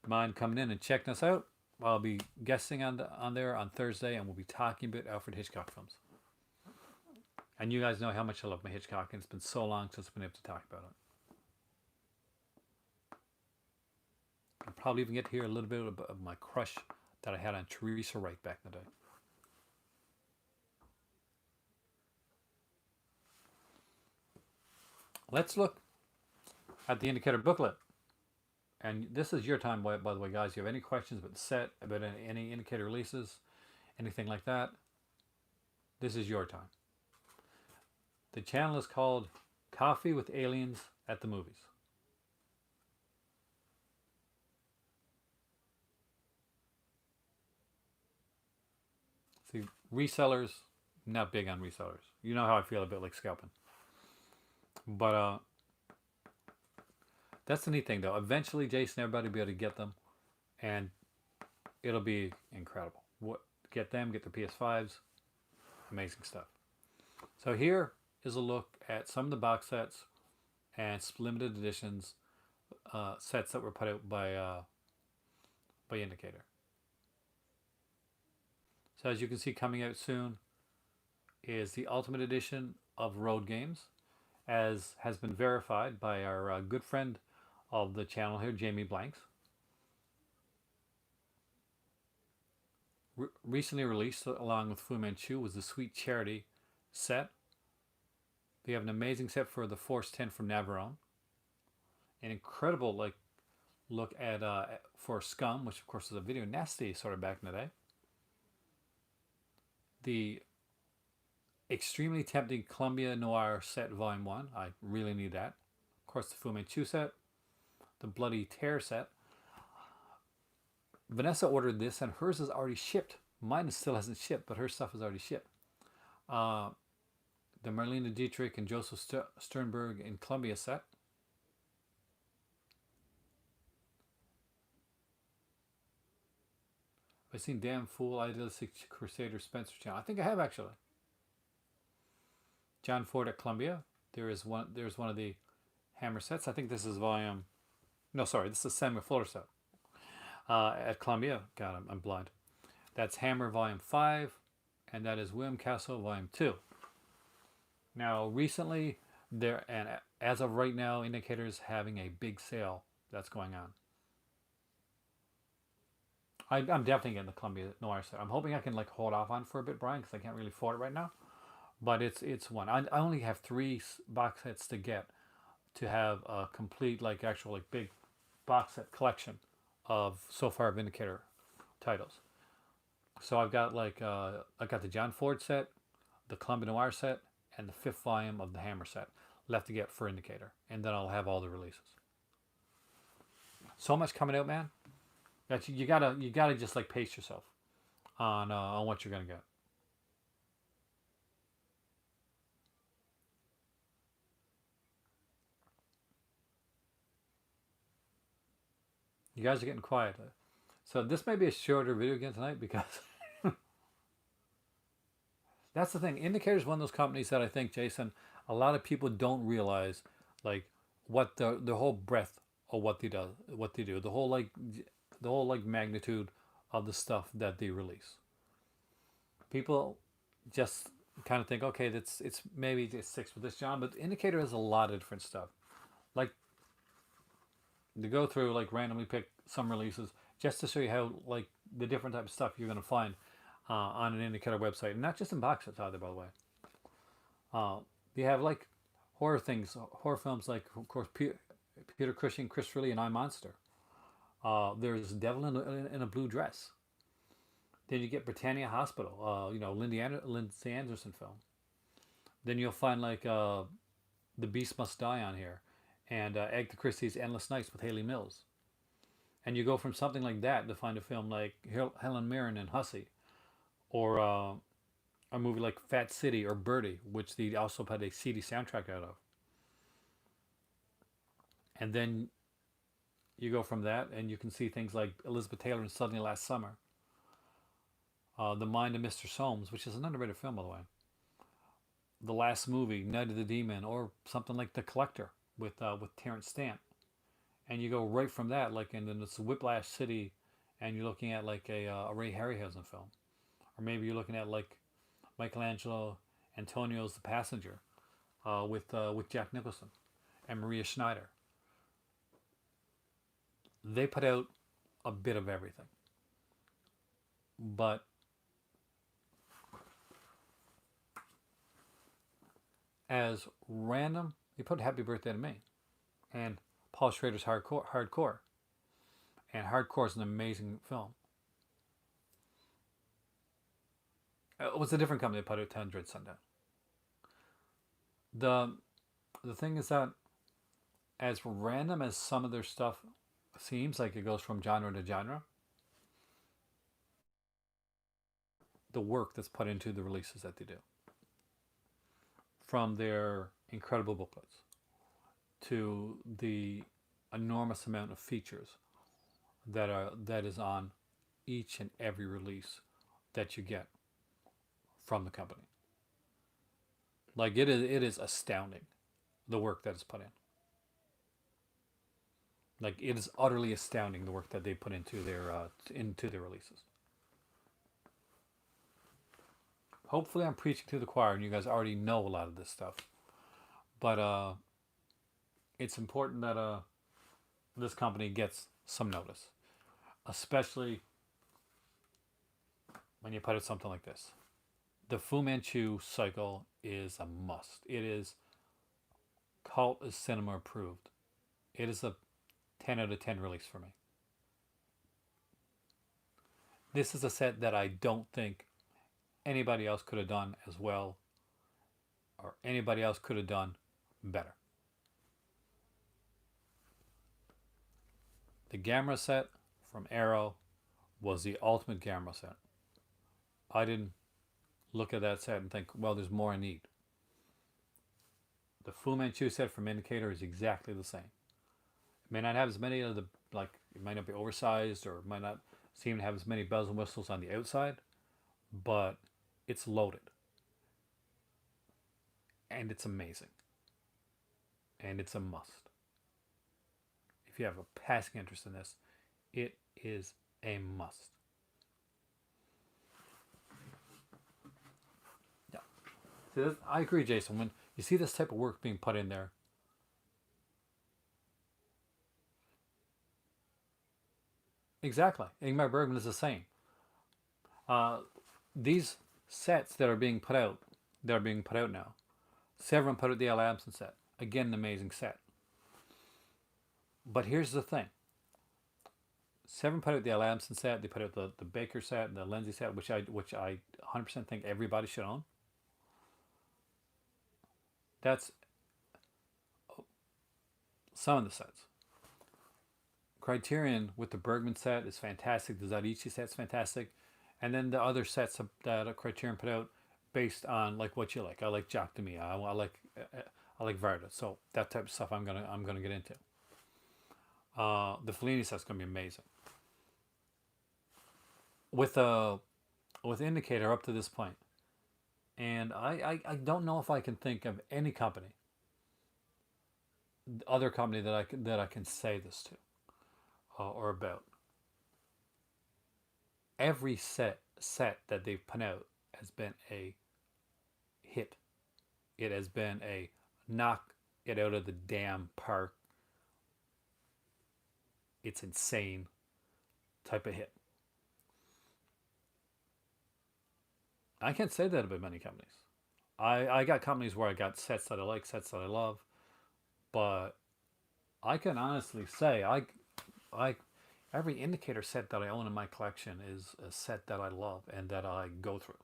mind coming in and checking us out, I'll be guesting on there on Thursday, and we'll be talking about Alfred Hitchcock films. And you guys know how much I love my Hitchcock, and it's been so long since I've been able to talk about it. I'll probably even get to hear a little bit of my crush that I had on Teresa Wright back in the day. Let's look at the indicator booklet. And this is your time, by the way, guys. If you have any questions about the set, about any indicator releases, anything like that, this is your time. The channel is called Coffee with Aliens at the Movies. See, resellers, not big on resellers. You know how I feel about like scalping. But that's the neat thing though. Eventually, Jason, everybody will be able to get them, and it'll be incredible. What get them? Get the PS5s. Amazing stuff. So here is a look at some of the box sets and limited editions sets that were put out by Indicator. So as you can see, coming out soon is the Ultimate Edition of Road Games, as has been verified by our good friend of the channel here, Jamie Blanks. Recently released along with Fu Manchu was the Sweet Charity set. They have an amazing set for the Force 10 from Navarone. An incredible like look at for Scum, which of course is a video nasty sort of back in the day. The extremely tempting Columbia Noir set Volume 1. I really need that. Of course, the Fu Manchu set. The Bloody Tear set. Vanessa ordered this and hers is already shipped. Mine still hasn't shipped, but her stuff is already shipped. The Marlene Dietrich and Joseph Sternberg in Columbia set. I've seen Damn Fool, Idealistic Crusader, Spencer Channel. I think I have actually. John Ford at Columbia. There's one of the Hammer sets. I think this is volume. No, sorry, this is Samuel Fuller set. At Columbia. God, I'm blind. That's Hammer Volume 5, and that is William Castle Volume 2. Now, recently, there and as of right now, Indicator's having a big sale that's going on. I'm definitely getting the Columbia Noir set. I'm hoping I can like hold off on for a bit, Brian, because I can't really afford it right now. But it's one. I only have 3 box sets to get to have a complete like actual like big box set collection of so far Vindicator titles. So I've got like I got the John Ford set, the Columbia Noir set, and the 5th volume of the Hammer set left to get for Indicator, and then I'll have all the releases. So much coming out, man. That you gotta just like pace yourself on what you're gonna get. You guys are getting quiet. So this may be a shorter video again tonight because that's the thing. Indicator is one of those companies that I think, Jason, a lot of people don't realize like what the whole breadth of what they do, the whole like magnitude of the stuff that they release. People just kind of think, okay, it's maybe it sticks with this genre, but Indicator has a lot of different stuff. Like to go through like randomly pick some releases just to show you how like the different type of stuff you're going to find on an Indicator website, and not just in box sets either, by the way. You have like horror things, horror films like of course Peter Cushing, Chris Riley, and I Monster. There's Devil in a Blue Dress. Then you get Britannia Hospital, Lindsay Anderson film. Then you'll find like The Beast Must Die on here, and Agatha Christie's Endless Nights with Haley Mills. And you go from something like that to find a film like Helen Mirren and Hussey, or a movie like Fat City or Birdie, which they also had a CD soundtrack out of. And then you go from that, and you can see things like Elizabeth Taylor in Suddenly Last Summer, The Mind of Mr. Soames, which is an underrated film, by the way. The Last Movie, Night of the Demon, or something like The Collector with Terrence Stamp. And you go right from that, like, and then it's Whiplash City, and you're looking at like a Ray Harryhausen film, or maybe you're looking at like Michelangelo Antonio's The Passenger, with Jack Nicholson and Maria Schneider. They put out a bit of everything, but as random, they put Happy Birthday to Me, and Paul Schrader's Hardcore, and Hardcore is an amazing film. It was a different company that put out 10 Dread Sundown. The thing is that as random as some of their stuff seems, like it goes from genre to genre, the work that's put into the releases that they do. from their incredible booklets to the enormous amount of features that is on each and every release that you get from the company. Like it is astounding the work that is put in. Like it is utterly astounding the work that they put into their releases. Hopefully, I'm preaching to the choir, and you guys already know a lot of this stuff. But it's important that this company gets some notice, especially when you put out something like this. The Fu Manchu cycle is a must. It is cult is cinema approved. It is a 10 out of 10 release for me. This is a set that I don't think anybody else could have done as well, or anybody else could have done better. The Gamera set from Arrow was the ultimate Gamera set. I didn't look at that set and think, well, there's more I need. The Fu Manchu set from Indicator is exactly the same. It may not have as many of the, like, it might not be oversized or it might not seem to have as many bells and whistles on the outside, but it's loaded. And it's amazing. And it's a must. If you have a passing interest in this, it is a must. Yeah. See, I agree, Jason. When you see this type of work being put in there, exactly. Ingmar Bergman is the same. These sets that are being put out now, Severin put out the Al Abson set. Again, an amazing set. But here's the thing. Severin put out the Al Abson set. They put out the Baker set and the Lindsay set, which I 100% think everybody should own. That's some of the sets. Criterion with the Bergman set is fantastic. The Zadichi set's fantastic. And then the other sets that Criterion put out based on like what you like. I like Jacques Demy. I like Varda. So that type of stuff I'm gonna get into. The Fellini set's gonna be amazing. With Indicator up to this point, and I don't know if I can think of any other company that I can say this to or about. Every set that they've put out has been a hit. It has been a knock it out of the damn park. It's insane type of hit. I can't say that about many companies. I got companies where I got sets that I like, sets that I love, but I can honestly say I every Indicator set that I own in my collection is a set that I love and that I go through,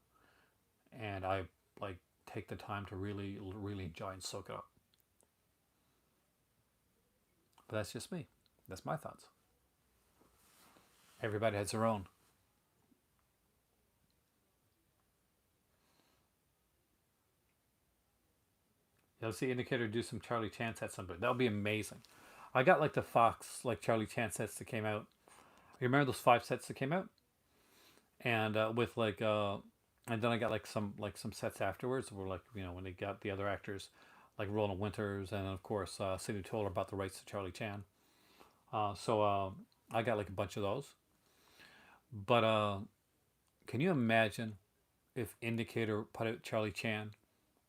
and I like take the time to really enjoy and soak it up. But that's just me. That's my thoughts. Everybody has their own. You'll see Indicator do some Charlie Chan sets someday. That would be amazing. I got like the Fox like Charlie Chan sets that came out. You remember those 5 sets that came out? And with like and then I got like some sets afterwards where like when they got the other actors like Roland Winters and of course Sidney Toler about the rights to Charlie Chan. So I got like a bunch of those. But can you imagine if Indicator put out Charlie Chan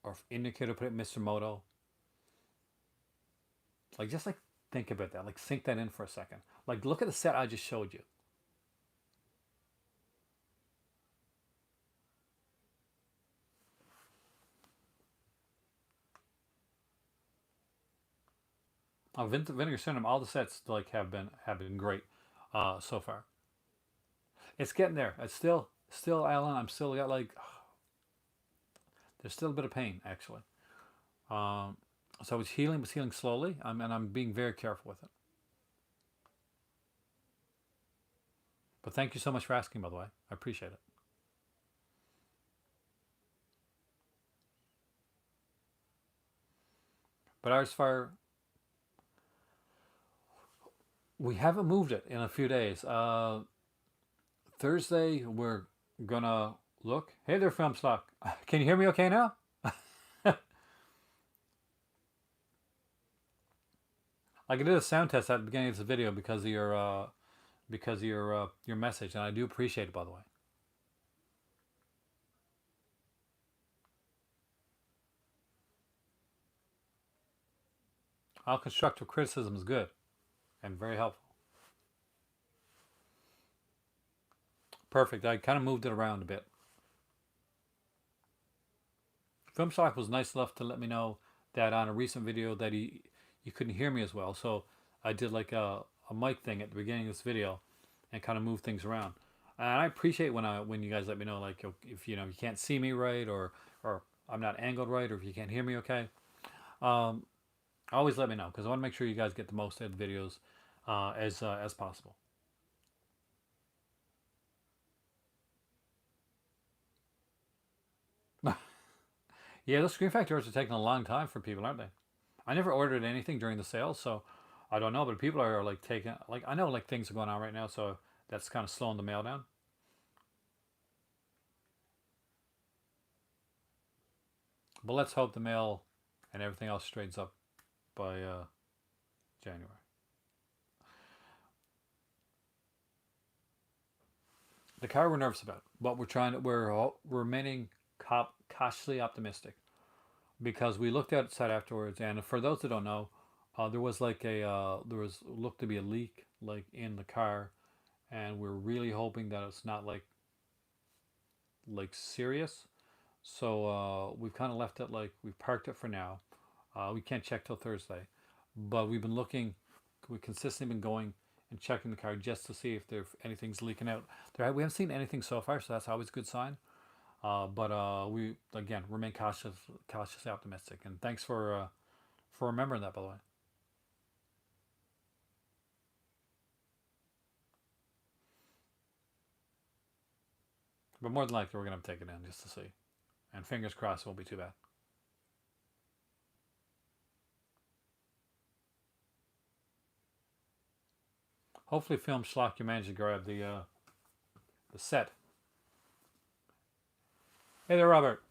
or if Indicator put out Mr. Moto? Like just like think about that. Like sink that in for a second. Like look at the set I just showed you. Vinegar Syndrome, all the sets like have been great so far. It's getting there. It's still Alan. I'm still got like there's still a bit of pain actually. Um, so it's healing, but it's healing slowly. And I'm being very careful with it. But thank you so much for asking, by the way. I appreciate it. But ours fire, we haven't moved it in a few days. Thursday we're gonna look. Hey there, film stock. Can you hear me okay now? Like I did a sound test at the beginning of this video because of your message, and I do appreciate it, by the way. All constructive criticism is good and very helpful. Perfect. I kind of moved it around a bit. Filmstock was nice enough to let me know that on a recent video that you couldn't hear me as well. So I did like a mic thing at the beginning of this video and kind of moved things around. And I appreciate when you guys let me know, like, if you can't see me right, or I'm not angled right, or if you can't hear me okay. Um, Always let me know, because I want to make sure you guys get the most out of the videos as possible. Yeah, those screen factors are taking a long time for people, aren't they? I never ordered anything during the sale, so I don't know. But people are like taking, like, I know like things are going on right now, so that's kind of slowing the mail down. But let's hope the mail and everything else straightens up by January. The car we're nervous about, but we're remaining cautiously optimistic, because we looked outside afterwards, and for those that don't know, there was like there was looked to be a leak like in the car, and we're really hoping that it's not like serious. So we've kind of left it, like we've parked it for now. We can't check till Thursday, but we've been looking. We've consistently been going and checking the car just to see if there anything's leaking out. We haven't seen anything so far, so that's always a good sign. But we again remain cautiously optimistic. And thanks for remembering that, by the way. But more than likely, we're gonna have to take it in just to see. And fingers crossed, it won't be too bad. Hopefully, Film Schlock, you managed to grab the set. Hey there, Robert.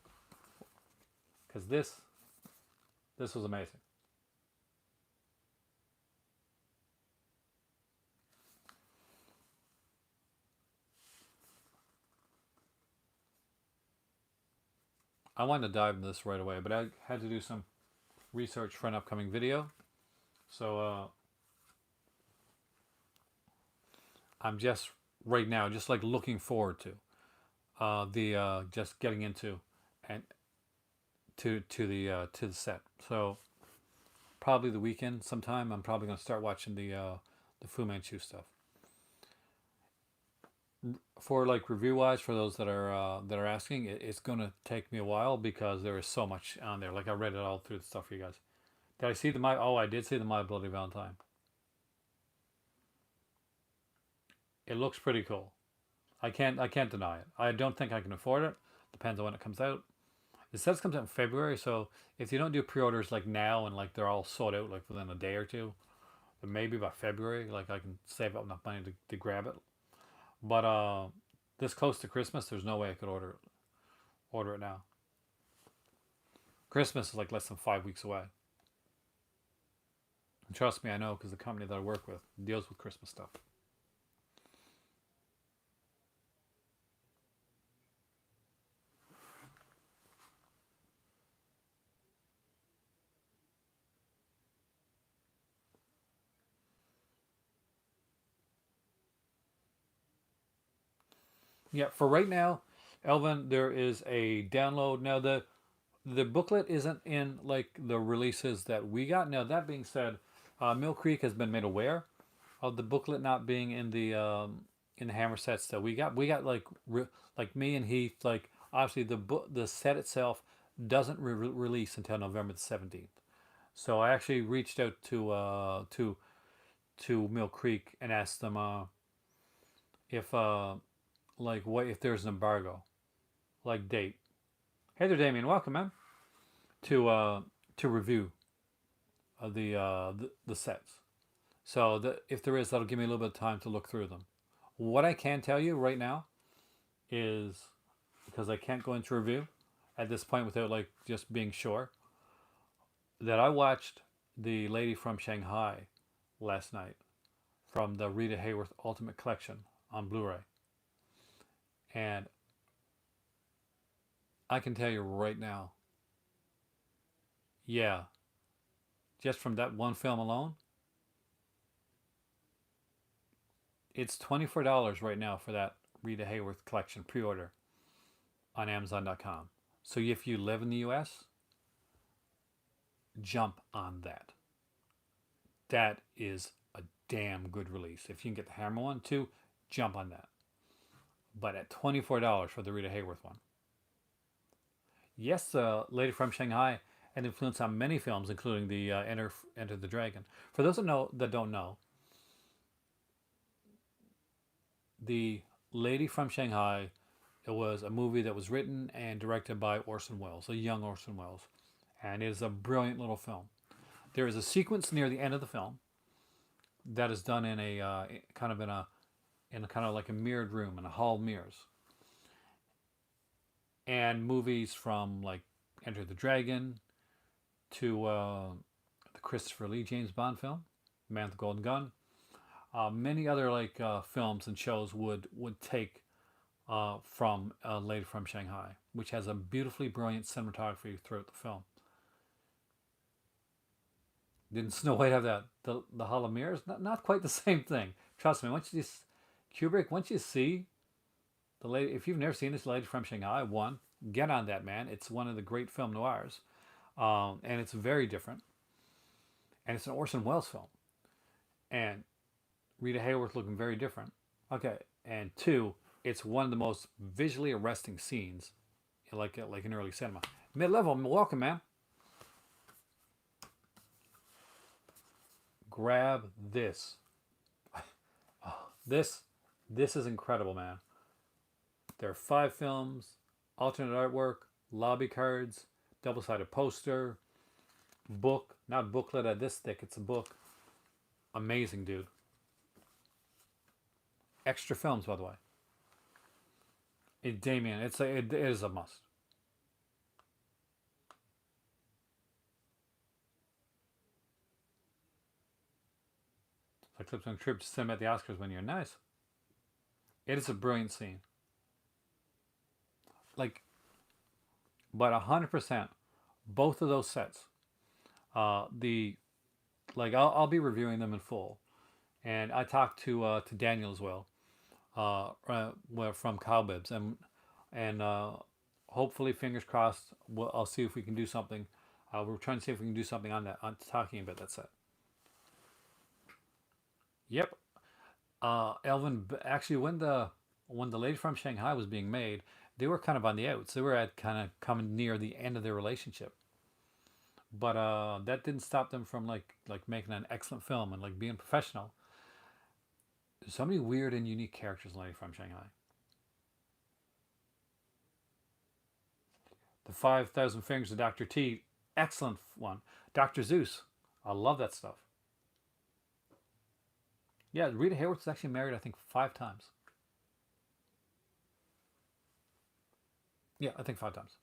Because this was amazing. I wanted to dive into this right away, but I had to do some research for an upcoming video. So I'm just right now just like looking forward to the just getting into and to the set. So probably the weekend sometime I'm probably going to start watching the Fu Manchu stuff. For like review wise, for those that are asking, it's going to take me a while because there is so much on there. Like I read it all through the stuff for you guys. Did I see the my? Oh, I did see the My Bloody Valentine. It looks pretty cool. I can't deny it. I don't think I can afford it. Depends on when it comes out. It says it comes out in February, so if you don't do pre-orders like now and like they're all sold out like within a day or two, then maybe by February, like I can save up enough money to grab it. But this close to Christmas, there's no way I could order it now. Christmas is like less than 5 weeks away. And trust me, I know because the company that I work with deals with Christmas stuff. Yeah, for right now, Elvin, there is a download. Now the booklet isn't in like the releases that we got. Now that being said, Mill Creek has been made aware of the booklet not being in the hammer sets that we got. We got like me and Heath, like obviously the set itself doesn't release until November the 17th. So I actually reached out to Mill Creek and asked them if like what if there's an embargo like date. Hey there, Damien. Welcome, man. To review the sets. So if there is, that'll give me a little bit of time to look through them. What I can tell you right now is, because I can't go into review at this point without like just being sure, that I watched The Lady from Shanghai last night from the Rita Hayworth Ultimate Collection on Blu-ray, and I can tell you right now, yeah, just from that one film alone, it's $24 right now for that Rita Hayworth Collection pre-order on Amazon.com. So if you live in the U.S., jump on that. That is a damn good release. If you can get the Hammer one too, jump on that. But at $24 for the Rita Hayworth one. Yes, the Lady from Shanghai had influence on many films, including the Enter the Dragon. For those that don't know, the Lady from Shanghai, it was a movie that was written and directed by Orson Welles, a young Orson Welles, and it is a brilliant little film. There is a sequence near the end of the film that is done in a kind of in a kind of like a mirrored room in a hall of mirrors, and movies from like Enter the Dragon to the Christopher Lee James Bond film, Man with the Golden Gun. Many other like films and shows would take from Lady from Shanghai, which has a beautifully brilliant cinematography throughout the film. Didn't Snow White have that the Hall of Mirrors? Not quite the same thing. Trust me. Kubrick, once you see the lady, if you've never seen this Lady from Shanghai, get on that, man. It's one of the great film noirs, and it's very different, and it's an Orson Welles film, and Rita Hayworth looking very different. Okay, and two, it's one of the most visually arresting scenes, like in early cinema. Mid-level, welcome, man. Grab this. This is incredible, man. There are 5 films, alternate artwork, lobby cards, double-sided poster, book, not booklet at this thick, it's a book. Amazing, dude. Extra films, by the way. Damien, it is a must. I clipped on a trip to cinema at the Oscars one year. Nice. It is a brilliant scene. Like, but 100%, both of those sets. I'll be reviewing them in full, and I talked to Daniel as well, from Cowbibs, and hopefully, fingers crossed, I'll see if we can do something. We're trying to see if we can do something on talking about that set. Yep. Elvin, actually, when the Lady from Shanghai was being made, they were kind of on the outs. They were at kind of coming near the end of their relationship, but that didn't stop them from like making an excellent film and like being professional. There's so many weird and unique characters in Lady from Shanghai. The 5,000 Fingers of Dr. T, excellent one. Dr. Zeus, I love that stuff. Yeah, Rita Hayworth is actually married, I think, 5 times. Yeah, I think 5 times.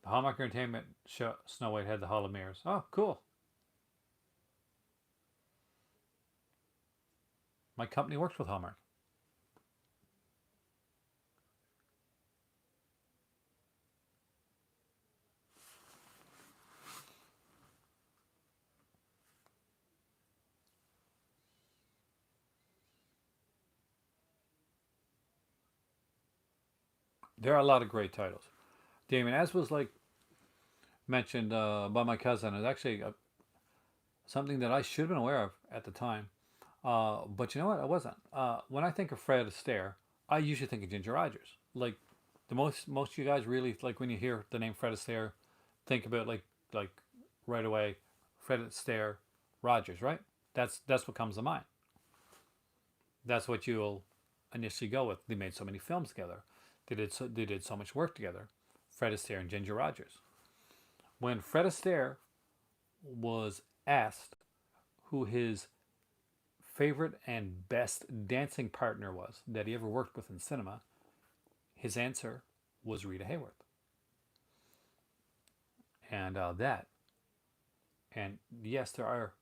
The Hallmark Entertainment show Snow White had the Hall of Mirrors. Oh, cool. My company works with Hallmark. There are a lot of great titles. Damon, as was like mentioned by my cousin, is actually something that I should have been aware of at the time. But you know what? I wasn't. When I think of Fred Astaire, I usually think of Ginger Rogers. Like the most of you guys really like when you hear the name Fred Astaire, think about like right away, Fred Astaire, Rogers, right? That's what comes to mind. That's what you'll initially go with. They made so many films together. They did so much work together. Fred Astaire and Ginger Rogers. When Fred Astaire was asked who his favorite and best dancing partner was that he ever worked with in cinema, his answer was Rita Hayworth. And and yes, there are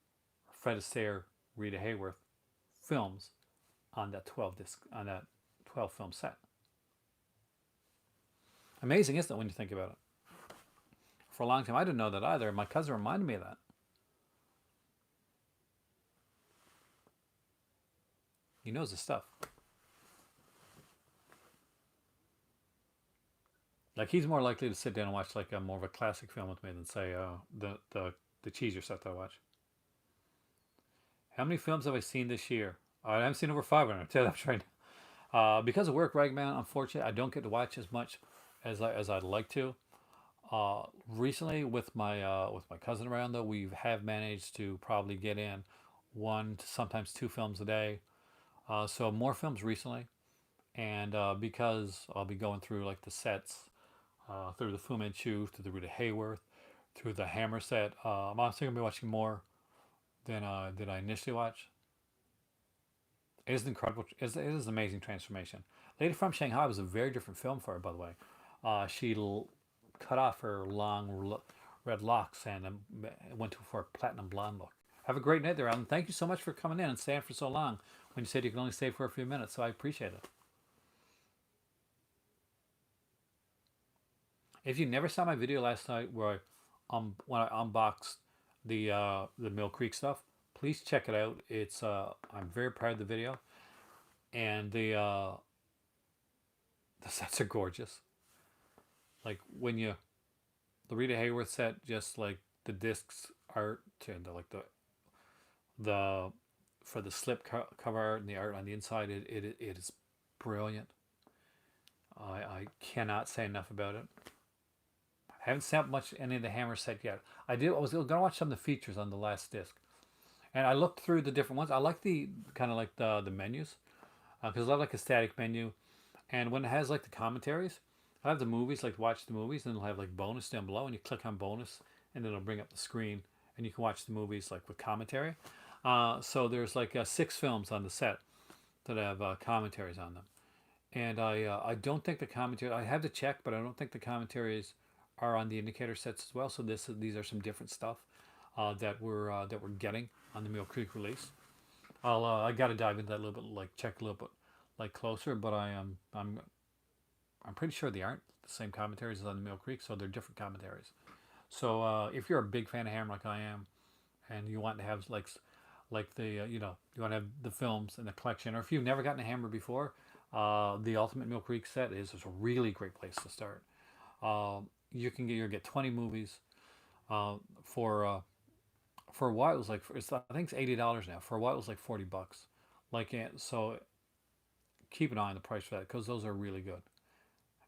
Fred Astaire, Rita Hayworth films on that 12 film set. Amazing, isn't it, when you think about it? For a long time, I didn't know that either. My cousin reminded me of that. He knows his stuff. Like he's more likely to sit down and watch like a more of a classic film with me than say the cheesier stuff that I watch. How many films have I seen this year? I haven't seen over 500. I tell you that right now. Because of work right now, unfortunately, I don't get to watch as much as I'd like to. Recently, with my cousin around, though, we have managed to probably get in one to sometimes two films a day. So more films recently, and because I'll be going through like the sets, through the Fu Manchu, through the Rita Hayworth, through the Hammer set. I'm also gonna be watching more than I initially watched. It is incredible. It is an amazing transformation. Lady from Shanghai was a very different film for her, by the way. She cut off her long red locks and went for a platinum blonde look. Have a great night there, Alan. Thank you so much for coming in and staying for so long when you said you could only stay for a few minutes, so I appreciate it. If you never saw my video last night where when I unboxed the Mill Creek stuff, please check it out. It's I'm very proud of the video, and the sets are gorgeous. Like when you the Rita Hayworth set, just like the discs art and the for the cover art and the art on the inside, it is brilliant. I cannot say enough about it. I haven't seen much any of the Hammer set yet. I did. I was gonna watch some of the features on the last disc, and I looked through the different ones. I like the kind of like the menus because I like a static menu, and when it has like the commentaries, I have the movies like watch the movies, and it'll have like bonus down below, and you click on bonus, and then it'll bring up the screen, and you can watch the movies like with commentary. So there's like 6 films on the set that have commentaries on them, and I don't think the commentary. I have to check, but I don't think the commentaries are on the indicator sets as well. So these are some different stuff that we're getting on the Mill Creek release. I got to dive into that a little bit, like check a little bit like closer, but I'm pretty sure they aren't the same commentaries as on the Mill Creek, so they're different commentaries. So if you're a big fan of Hammer like I am, and you want to have like the you want to have the films in the collection, or if you've never gotten a Hammer before, the Ultimate Mill Creek set is a really great place to start. You get 20 movies uh, for uh, for a while it was like I think it's $80 now. For a while it was like $40. Like so, keep an eye on the price for that because those are really good.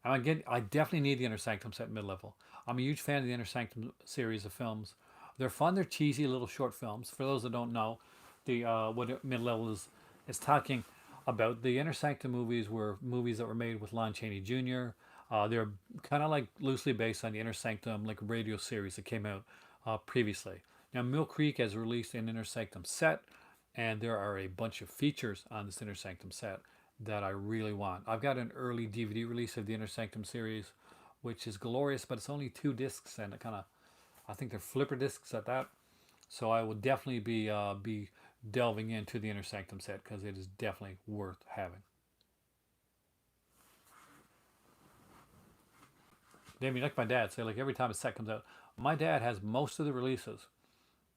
And again, I definitely need the Inner Sanctum set mid level. I'm a huge fan of the Inner Sanctum series of films. They're fun. They're cheesy little short films. For those that don't know, the what mid level is talking about. The Inner Sanctum movies were movies that were made with Lon Chaney Jr. They're kind of like loosely based on the Inner Sanctum like radio series that came out previously. Now Mill Creek has released an Inner Sanctum set, and there are a bunch of features on this Inner Sanctum set that I really want. I've got an early DVD release of the Inner Sanctum series, which is glorious, but it's only 2 discs, and it kind of I think they're flipper discs at that. So I will definitely be delving into the Inner Sanctum set because it is definitely worth having. I mean, like my dad say, like every time a set comes out, my dad has most of the releases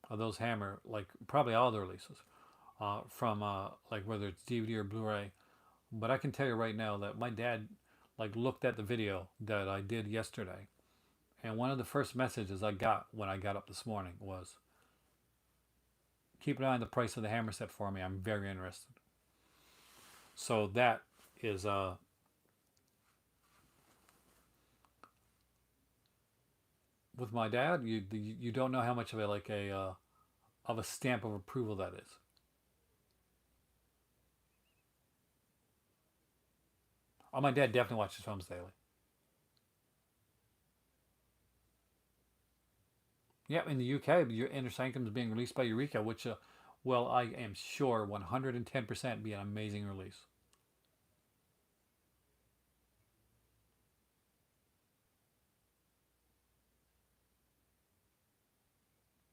of those Hammer, like probably all the releases from like whether it's DVD or Blu-ray. But I can tell you right now that my dad like looked at the video that I did yesterday, and one of the first messages I got when I got up this morning was, "Keep an eye on the price of the Hammer set for me. I'm very interested." So that is with my dad. You don't know how much of a stamp of approval that is. Oh, my dad definitely watches films daily. Yeah, in the UK, your Inner Sanctum is being released by Eureka, which, well, I am sure 110% be an amazing release.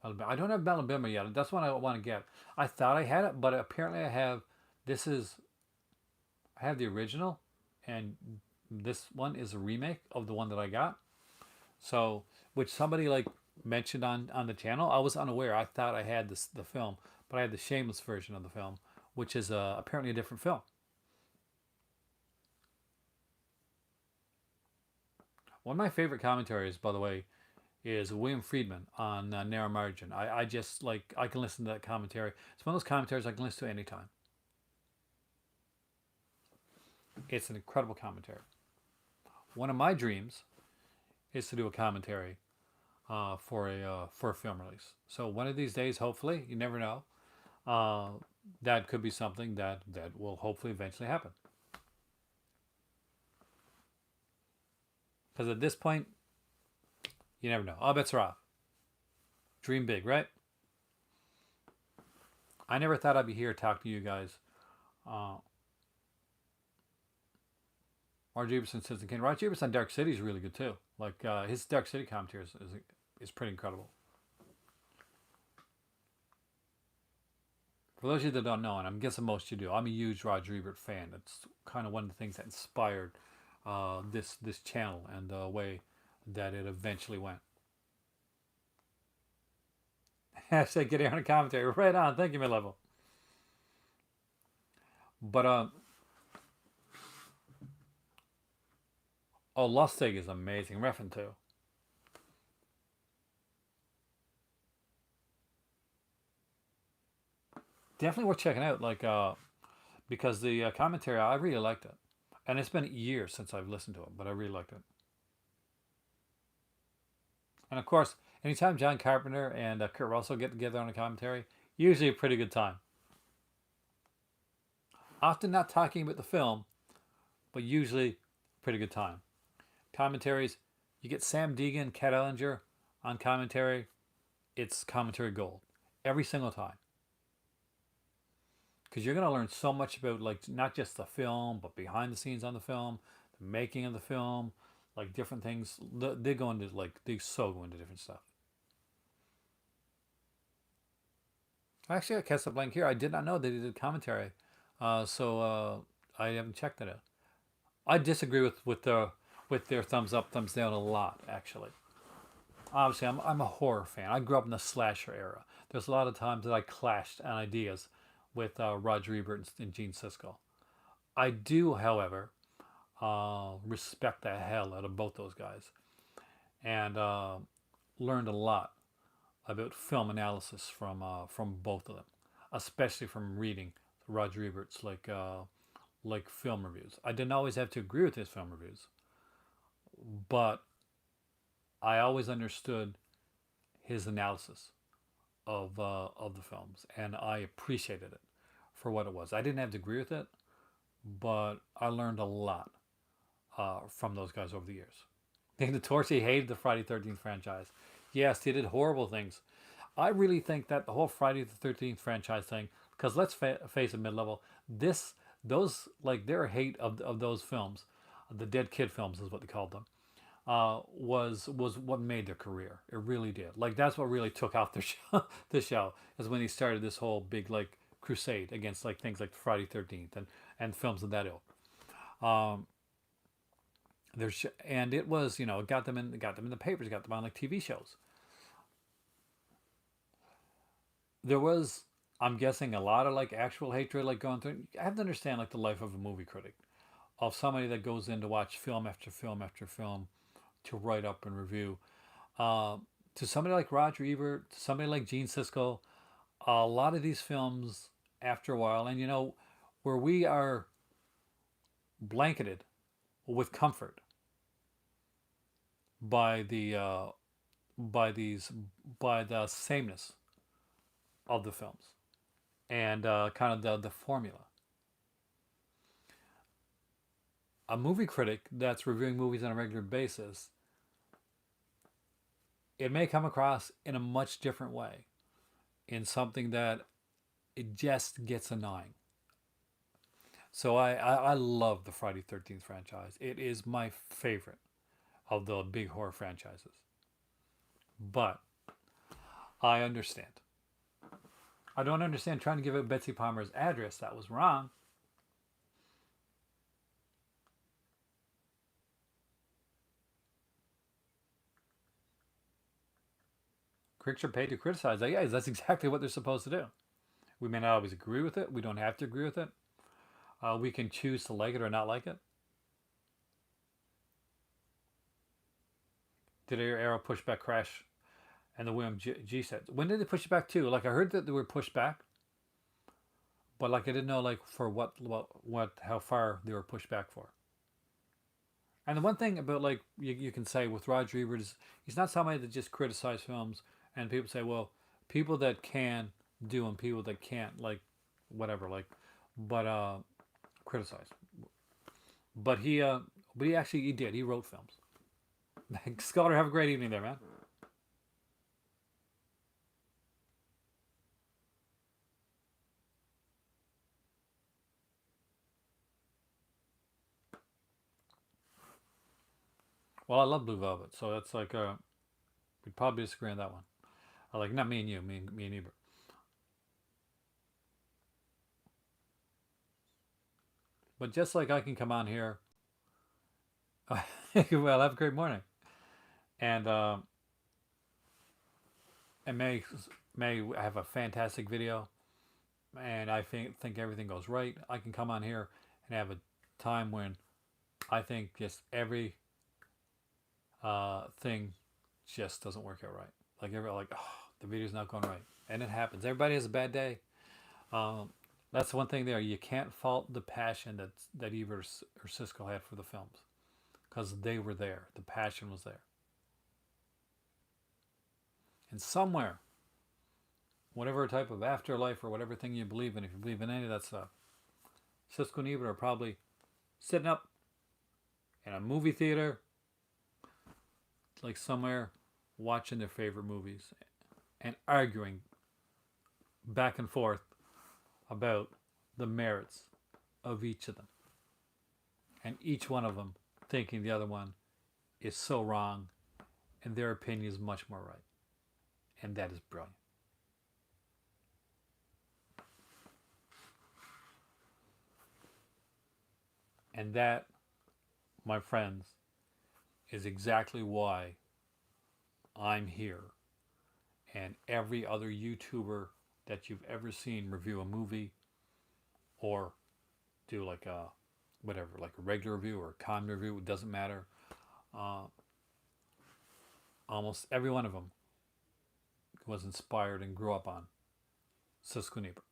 I don't have Alabama yet. That's what I want to get. I thought I had it, but apparently I have. This is I have the original, and this one is a remake of the one that I got. So, which somebody like mentioned on the channel, I was unaware. I thought I had the film, but I had the Shameless version of the film, which is apparently a different film. One of my favorite commentaries, by the way, is William Friedman on Narrow Margin. I just like I can listen to that commentary. It's one of those commentaries I can listen to anytime. It's an incredible commentary. One of my dreams is to do a commentary for a film release. So one of these days, hopefully, you never know, uh, that could be something that will hopefully eventually happen. Because at this point, you never know. All bets are off. Dream big, right? I never thought I'd be here talking to you guys. Uh, Roger Eberson says again. Roger Eberson Dark City is really good too. Like his Dark City commentary is pretty incredible. For those of you that don't know, and I'm guessing most of you do, I'm a huge Roger Ebert fan. It's kind of one of the things that inspired this channel and the way that it eventually went. Hashtag get here on a commentary. Right on. Thank you, my level. But oh, Lustig is amazing. Refn too. Definitely worth checking out. Like because the commentary I really liked it, and it's been years since I've listened to it, but I really liked it. And of course, anytime John Carpenter and Kurt Russell get together on a commentary, usually a pretty good time. Often not talking about the film, but usually a pretty good time. Commentaries, you get Sam Deegan, Kat Ellinger on commentary. It's commentary gold every single time because you're going to learn so much about like not just the film, but behind the scenes on the film, the making of the film, like different things. They go into like they so go into different stuff. Actually, I cast a blank here. I did not know they did commentary, so I haven't checked it out. I disagree with their thumbs up, thumbs down a lot. Actually, obviously, I'm a horror fan. I grew up in the slasher era. There's a lot of times that I clashed on ideas with Roger Ebert and Gene Siskel. I do, however, respect the hell out of both those guys, and learned a lot about film analysis from both of them, especially from reading Roger Ebert's like film reviews. I didn't always have to agree with his film reviews, but I always understood his analysis of the films, and I appreciated it for what it was. I didn't have to agree with it, but I learned a lot from those guys over the years. I think the Torchy hated the Friday 13th franchise. Yes, they did horrible things. I really think that the whole Friday the 13th franchise thing, because let's face it, mid level, those, like their hate of those films, the Dead Kid films is what they called them, was what made their career. It really did. Like that's what really took off the show. The show is when he started this whole big like crusade against like things like Friday 13th and films of that ilk. Um, and it was it got them in the papers, got them on like TV shows. There was, I'm guessing, a lot of like actual hatred like going through. I have to understand like the life of a movie critic, of somebody that goes in to watch film after film after film to write up and review. Uh, to somebody like Roger Ebert, to somebody like Gene Siskel, a lot of these films after a while, and where we are blanketed with comfort by the by these by the sameness of the films and kind of the formula. A movie critic that's reviewing movies on a regular basis it may come across in a much different way, in something that it just gets annoying. So I love the Friday 13th franchise. It is my favorite of the big horror franchises. But I understand. I don't understand trying to give out Betsy Palmer's address. That was wrong. Critics are paid to criticize. Yeah, that's exactly what they're supposed to do. We may not always agree with it. We don't have to agree with it. We can choose to like it or not like it. Did your arrow pushback crash? And the William G said, when did they push it back to? Like I heard that they were pushed back, but like I didn't know like for what how far they were pushed back for. And the one thing about like you can say with Roger Ebert is he's not somebody that just criticizes films and people say, well, people that can do and people that can't like whatever like, but criticize. But he actually he did. He wrote films. Scholar, have a great evening there, man. Well, I love Blue Velvet, so that's like we'd probably disagree on that one. I like not me and you, me and Ebert. But just like I can come on here, well, have a great morning, and and may have a fantastic video, and I think everything goes right. I can come on here and have a time when I think just every thing just doesn't work out right. Like every like oh, the video's not going right, and it happens. Everybody has a bad day. Um, that's one thing there. You can't fault the passion that Ebert or Siskel had for the films because they were there. The passion was there, and somewhere, whatever type of afterlife or whatever thing you believe in, if you believe in any of that stuff, Siskel and Ebert are probably sitting up in a movie theater, like somewhere, watching their favorite movies and arguing back and forth about the merits of each of them. And each one of them thinking the other one is so wrong and their opinion is much more right. And that is brilliant. And that, my friends, is exactly why I'm here. And every other YouTuber that you've ever seen review a movie or do like a whatever, like a regular review or a con review, it doesn't matter. Uh, Almost every one of them was inspired and grew up on Siskel and Ebert.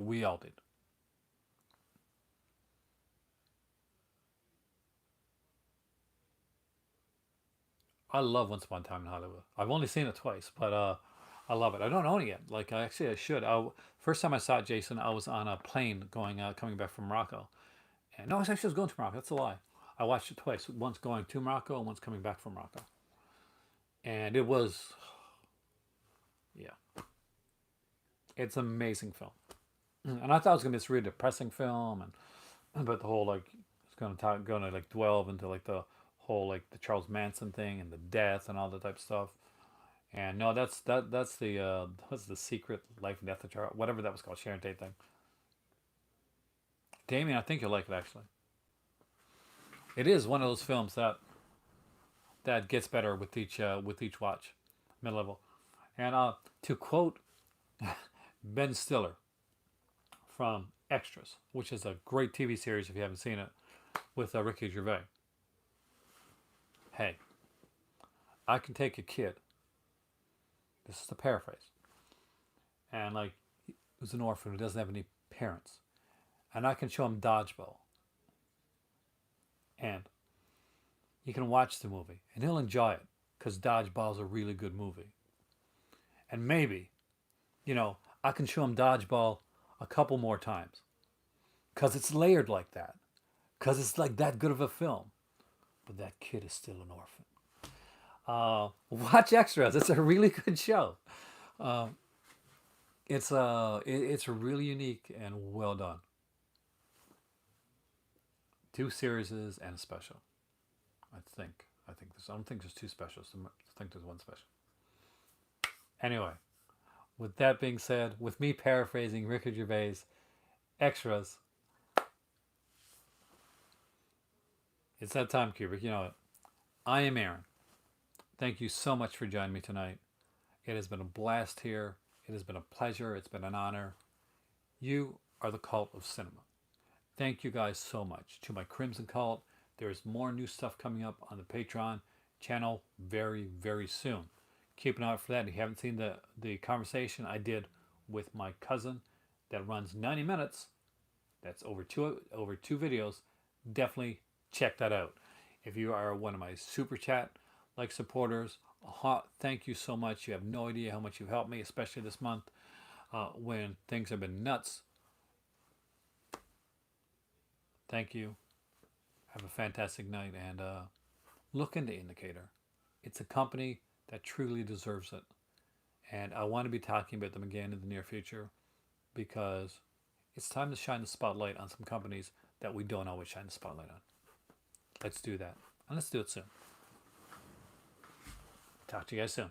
We all did. I love Once Upon a Time in Hollywood. I've only seen it twice, but I love it. I don't own it yet. Like I should. First time I saw it, Jason, I was on a plane going coming back from Morocco. And no, I was going to Morocco. That's a lie. I watched it twice. Once going to Morocco and once coming back from Morocco. And it was, yeah, it's an amazing film. And I thought it was gonna be this really depressing film, and but the whole like it's gonna like delve into like the whole like the Charles Manson thing and the death and all that type of stuff. And no, that's the what's the secret life and death of Charles, whatever that was called, Sharon Tate thing. Damien, I think you'll like it actually. It is one of those films that gets better with each watch, mid level. And to quote Ben Stiller from Extras, which is a great TV series if you haven't seen it, with Ricky Gervais. Hey, I can take a kid. This is the paraphrase, and like who's an orphan who doesn't have any parents, and I can show him dodgeball, and he can watch the movie, and he'll enjoy it because dodgeball is a really good movie. And maybe, I can show him dodgeball a couple more times because it's layered like that, because it's like that good of a film. But that kid is still an orphan. Watch Extras. It's a really good show. It's really unique and well done. Two series and a special. I think. I don't think there's two specials. I think there's one special. Anyway, with that being said, with me paraphrasing Ricky Gervais, Extras. It's that time, Kubrick. You know it. I am Aaron. Thank you so much for joining me tonight. It has been a blast here. It has been a pleasure. It's been an honor. You are the cult of cinema. Thank you guys so much. To my Crimson Cult, there's more new stuff coming up on the Patreon channel very, very soon. Keep an eye out for that. If you haven't seen the conversation I did with my cousin that runs 90 minutes, that's over two videos, definitely check that out. If you are one of my super chat like supporters, thank you so much. You have no idea how much you've helped me, especially this month when things have been nuts. Thank you. Have a fantastic night and look into Indicator. It's a company that truly deserves it. And I want to be talking about them again in the near future because it's time to shine the spotlight on some companies that we don't always shine the spotlight on. Let's do that. And let's do it soon. Talk to you guys soon.